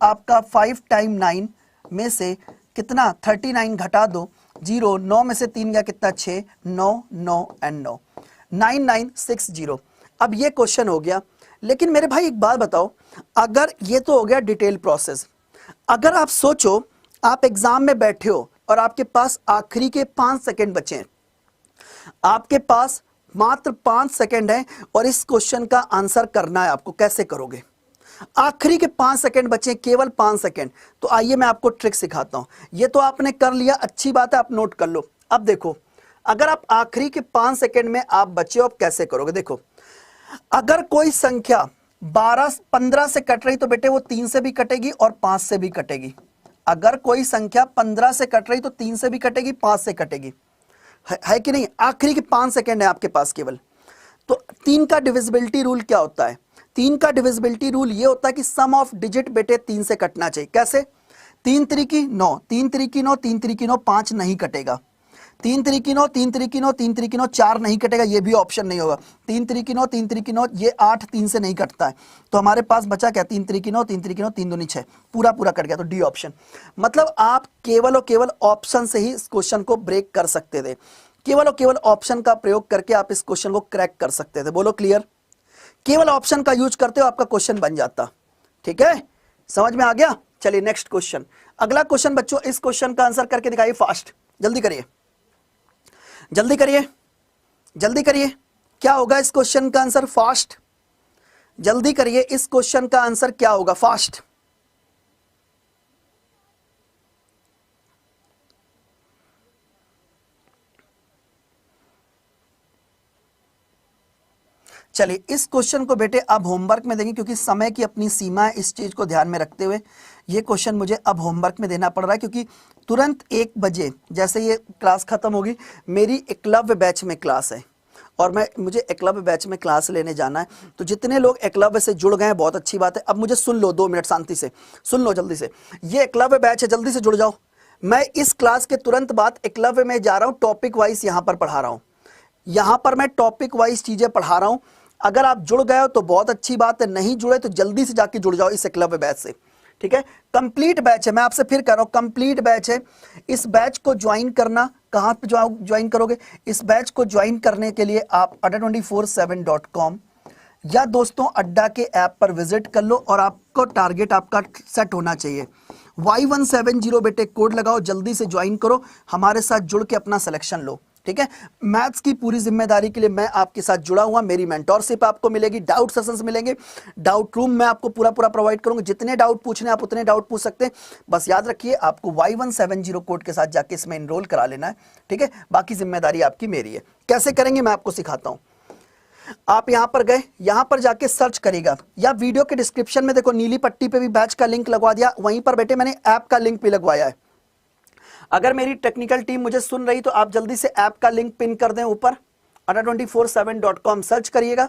आपका 5 टाइम 9 में से कितना? 39 घटा दो, 0, 9 में से 3 गया कितना? 6, 9, 9 एंड 9, 9960। अब ये क्वेश्चन हो गया। लेकिन मेरे भाई एक बात बताओ, अगर ये तो हो गया डिटेल प्रोसेस, अगर आप सोचो आप एग्जाम में बैठे हो और आपके पास आखिरी के 5 सेकंड बचे हैं, आपके पास मात्र 5 सेकंड है और इस क्वेश्चन का आंसर करना है आपको, कैसे करोगे? आखिरी के 5 सेकंड बचे, केवल 5 सेकंड। तो आइए मैं आपको ट्रिक सिखाता हूं। ये तो आपने कर लिया, अच्छी बात है, आप नोट कर लो। अब देखो, अगर आप आखिरी के 5 सेकंड में आप बचे हो, आप कैसे करोगे? देखो, अगर कोई संख्या 12, 15 से कट रही तो बेटे वो 3 से भी कटेगी और 5 से भी कटेगी। अगर कोई संख्या 15 से कट रही तो 3 से भी कटेगी, 5 से कटेगी, है कि नहीं? आखिरी के 5 सेकंड है आपके पास केवल। तो 3 का डिविजिबिलिटी रूल क्या होता है? 3 का डिविजिबिलिटी रूल ये होता है कि सम ऑफ डिजिट बेटे 3 से कटना चाहिए। कैसे? 3 त्रिकी 9, 3 त्रिकी 9, 3 त्रिकी 9, 5 नहीं कटेगा। 3 त्रिकी 9, 3 त्रिकी 9, 3 त्रिकी 9, 4 नहीं कटेगा, ये भी ऑप्शन नहीं होगा। 3 त्रिकी 9, 3 त्रिकी 9, ये 8 3 से नहीं कटता है। तो हमारे पास बचा क्या? 3 त्रिकी 9, 3 त्रिकी 9, 3 दूनी 6, पूरा पूरा कट गया, तो डी ऑप्शन। मतलब आप केवल और केवल ऑप्शन से ही इस क्वेश्चन को ब्रेक कर सकते थे। केवल और केवल ऑप्शन का प्रयोग करके आप इस क्वेश्चन को क्रैक कर सकते थे। बोलो क्लियर? केवल ऑप्शन का यूज करते हो आपका क्वेश्चन बन जाता। ठीक है, समझ में आ गया? चलिए नेक्स्ट क्वेश्चन। अगला क्वेश्चन बच्चों, इस क्वेश्चन का आंसर करके दिखाइए फास्ट, जल्दी करिए, जल्दी करिए, जल्दी करिए। क्या होगा इस क्वेश्चन का आंसर? फास्ट, जल्दी करिए। इस क्वेश्चन का आंसर क्या होगा? फास्ट। चलिए इस क्वेश्चन को बेटे अब होमवर्क में देंगे, क्योंकि समय की अपनी सीमा है। इस चीज को ध्यान में रखते हुए ये क्वेश्चन मुझे अब होमवर्क में देना पड़ रहा है, क्योंकि तुरंत 1 बजे जैसे ये क्लास खत्म होगी, मेरी एकलव्य बैच में क्लास है और मुझे एकलव्य बैच में क्लास लेने जाना है। तो जितने लोग एकलव्य से जुड़ गए हैं बहुत अच्छी बात है। अब मुझे सुन लो, 2 मिनट शांति से सुन लो जल्दी से। ये एकलव्य बैच है, जल्दी से जुड़ जाओ। मैं इस क्लास के तुरंत बाद एकलव्य में जा रहा हूँ, टॉपिक वाइज यहाँ पर पढ़ा रहा हूँ। यहाँ पर मैं टॉपिक वाइज चीजें पढ़ा रहा हूँ। अगर आप जुड़ गए हो तो बहुत अच्छी बात है, नहीं जुड़े तो जल्दी से जाके जुड़ जाओ इस एकलव्य बैच से। ठीक है, कंप्लीट बैच है, मैं आपसे फिर कह रहा हूं कंप्लीट बैच है। इस बैच को ज्वाइन करना, कहां पे ज्वाइन करोगे? इस बैच को ज्वाइन करने के लिए आप adda247.com या दोस्तों अड्डा के ऐप पर विजिट कर लो और आपको टारगेट आपका सेट होना चाहिए। Y170 बेटे कोड लगाओ, जल्दी से ज्वाइन करो, हमारे साथ जुड़ के अपना सिलेक्शन लो। ठीक है, मैथ्स की पूरी जिम्मेदारी के लिए मैं आपके साथ जुड़ा हुआ, मेरी मेंटोरशिप आपको मिलेगी, डाउट सेशंस मिलेंगे, डाउट रूम मैं आपको पूरा पूरा प्रोवाइड करूंगा। जितने डाउट पूछने आप उतने डाउट पूछ सकते हैं। बस याद रखिए आपको Y170 कोड के साथ जाके इसमें इनरोल करा लेना है। ठीक है, बाकी जिम्मेदारी आपकी मेरी है। कैसे करेंगे मैं आपको सिखाता हूं। आप यहां पर गए, यहां पर जाके सर्च करेगा, या वीडियो के डिस्क्रिप्शन में देखो नीली पट्टी पे भी बैच का लिंक लगवा दिया, वहीं पर बेटे मैंने ऐप का लिंक भी लगवाया है। अगर मेरी टेक्निकल टीम मुझे सुन रही तो आप जल्दी से ऐप का लिंक पिन कर दें ऊपर, adda247.com सर्च करिएगा,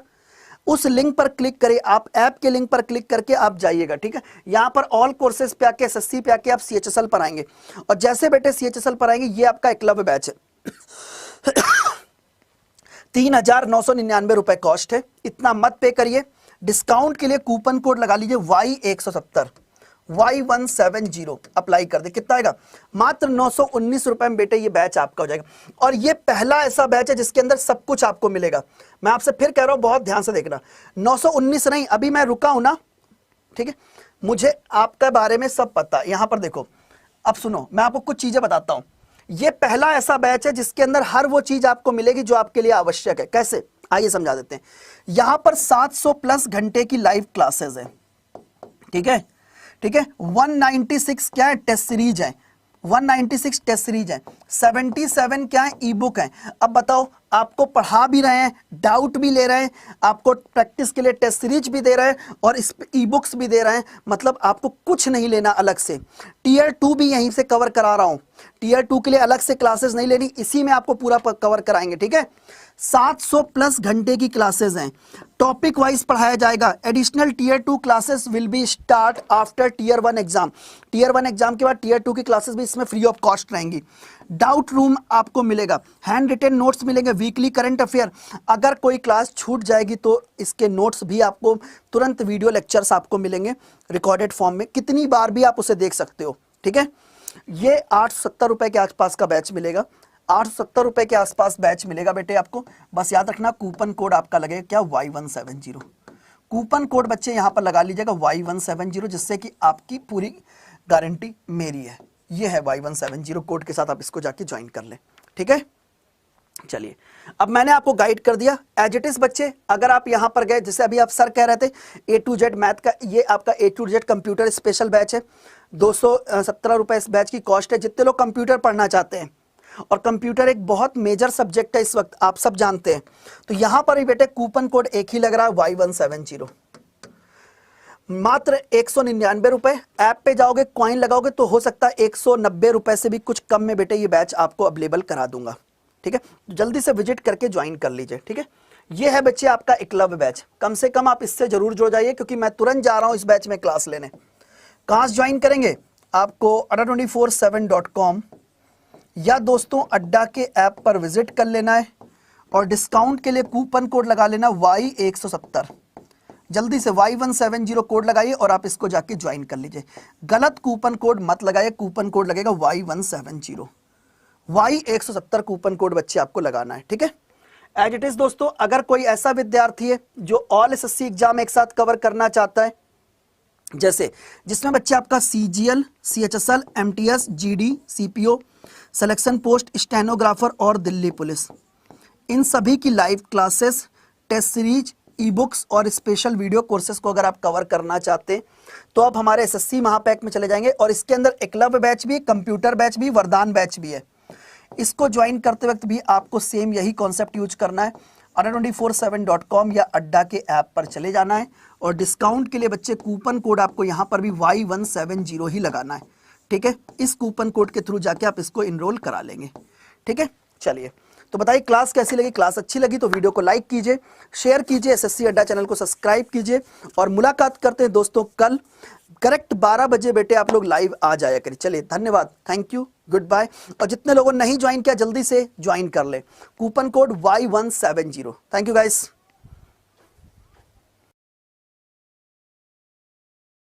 उस लिंक पर क्लिक करिए, आप ऐप के लिंक पर क्लिक करके आप जाइएगा। ठीक है, यहां पर ऑल कोर्सेज पे आके, एसएससी पे आके आप CHSL पर आएंगे, और जैसे बेटे CHSL पर आएंगे, ये आपका एकलव्य बैच है। 3,999 रुपए कॉस्ट है, इतना मत पे करिए। डिस्काउंट के लिए कूपन कोड लगा लीजिए Y170, Y170 अप्लाई कर दे, कितना आएगा? मात्र 919 रुपए में बेटे ये बैच आपका हो जाएगा। और ये पहला ऐसा बैच है जिसके अंदर सब कुछ आपको मिलेगा। मैं आपसे फिर कह रहा हूं, बहुत ध्यान से देखना, 919 नहीं, अभी मैं रुका हूं ना, ठीक है, मुझे आपके बारे में सब पता। यहां पर देखो, अब सुनो, मैं आपको कुछ चीजें बताता हूं। ये पहला ऐसा बैच है जिसके अंदर हर वो चीज आपको मिलेगी जो आपके लिए आवश्यक है। कैसे, आइए समझा देते हैं। यहां पर 700 प्लस घंटे की लाइव क्लासेस है, ठीक है, ठीक है। 196 क्या है? टेस्ट सीरीज है, 196 टेस्ट सीरीज है, 77 क्या है? ई बुक है। अब बताओ, आपको पढ़ा भी रहे हैं, डाउट भी ले रहे हैं, आपको प्रैक्टिस के लिए टेस्ट सीरीज भी दे रहे हैं और इस ई बुक्स भी दे रहे हैं, मतलब आपको कुछ नहीं लेना अलग से। टीयर 2 भी यहीं से कवर करा रहा हूं, टीयर 2 के लिए अलग से क्लासेस नहीं लेनी, इसी में आपको पूरा कवर कराएंगे, ठीक है। 700 प्लस घंटे की क्लासेस हैं, टॉपिक वाइज पढ़ाया जाएगा। Additional tier 2 classes will be start after tier 1 exam. Tier 1 exam के बाद टीयर 2 की क्लासेस भी इसमें फ्री ऑफ कॉस्ट रहेंगी। डाउट रूम आपको मिलेगा, हैंड रिटेन नोट्स मिलेंगे, वीकली करंट अफेयर। अगर कोई क्लास छूट जाएगी तो इसके नोट्स भी आपको तुरंत, वीडियो लेक्चर्स आपको मिलेंगे रिकॉर्डेड फॉर्म में, कितनी बार भी आप उसे देख सकते हो, ठीक है। ये 870 रुपए के आसपास का बैच मिलेगा, 870 रुपए के आसपास बैच मिलेगा बेटे आपको। बस याद रखना, कूपन कोड आपका लगेगा क्या? Y170। कूपन कोड बच्चे यहां पर लगा लीजिएगा Y170, जिससे कि आपकी पूरी गारंटी मेरी है। ये है Y170 कोड के साथ आप इसको जाके ज्वाइन कर लें, ठीक है। चलिए, अब मैंने आपको गाइड कर दिया एज इट इज बच्चे। अगर आप यहां पर गए, जैसे अभी आप सर कह रहे थे A to Z मैथ का, ये आपका A to Z computer special batch है। 217 रुपए इस बैच की कॉस्ट है। जितने लोग कंप्यूटर पढ़ना चाहते हैं, और कंप्यूटर एक बहुत मेजर सब्जेक्ट है इस वक्त, आप सब जानते हैं, तो यहां पर ही बेटे कूपन कोड एक ही लग रहा है, Y170, मात्र 199 रुपए। ऐप पे जाओगे, कॉइन लगाओगे तो हो सकता है 190 रुपए से भी कुछ कम में बेटे ये बैच आपको अवेलेबल करा दूंगा, ठीक है। जल्दी से विजिट करके ज्वाइन कर लीजिए, ठीक है। ये है बच्चे आपका एकलव्य बैच, कम से कम आप इससे जरूर जुड़ जाइए, क्योंकि मैं तुरंत जा रहा हूं इस बैच में क्लास लेने। कहां से ज्वाइन करेंगे? आपको adda247.com या दोस्तों अड्डा के ऐप पर विजिट कर लेना है, और डिस्काउंट के लिए कूपन कोड लगा लेना Y170। जल्दी से Y170 कोड लगाइए और आप इसको जाके ज्वाइन कर लीजिए। गलत कूपन कोड मत लगाइए, कूपन कोड लगेगा Y170, Y170 कूपन कोड बच्चे आपको लगाना है, ठीक है। एज इट इज दोस्तों, अगर कोई ऐसा विद्यार्थी है जो ऑल SSC एग्जाम एक साथ कवर करना चाहता है, जैसे जिसमें बच्चे आपका CGL, CHSL, MTS, GD, CPO, selection post, stenographer और दिल्ली पुलिस, इन सभी की live classes, test series, e books और स्पेशल वीडियो कोर्सेज को अगर आप कवर करना चाहते हैं तो आप हमारे SSC महापैक में चले जाएंगे। और इसके अंदर एकलव्य बैच भी, कंप्यूटर बैच भी, वरदान बैच भी है। इसको ज्वाइन करते वक्त भी आपको सेम यही कॉन्सेप्ट यूज करना है। adda247.com या अड्डा के ऐप पर चले जाना है, और डिस्काउंट के लिए बच्चे कूपन कोड आपको यहाँ पर भी Y170 ही लगाना है, ठीक है। इस कूपन कोड के थ्रू जाके आप इसको इनरोल करा लेंगे, ठीक है। चलिए, तो बताइए क्लास कैसी लगी? क्लास अच्छी लगी तो वीडियो को लाइक कीजिए, शेयर कीजिए, SSC अड्डा चैनल को सब्सक्राइब कीजिए, और मुलाकात करते हैं दोस्तों कल करेक्ट 12 बजे बेटे आप लोग लाइव आ जाया करिए। चलिए, धन्यवाद, थैंक यू, गुड बाय। और जितने लोगों ने नहीं ज्वाइन किया जल्दी से ज्वाइन कर ले, coupon code Y170। Thank you guys.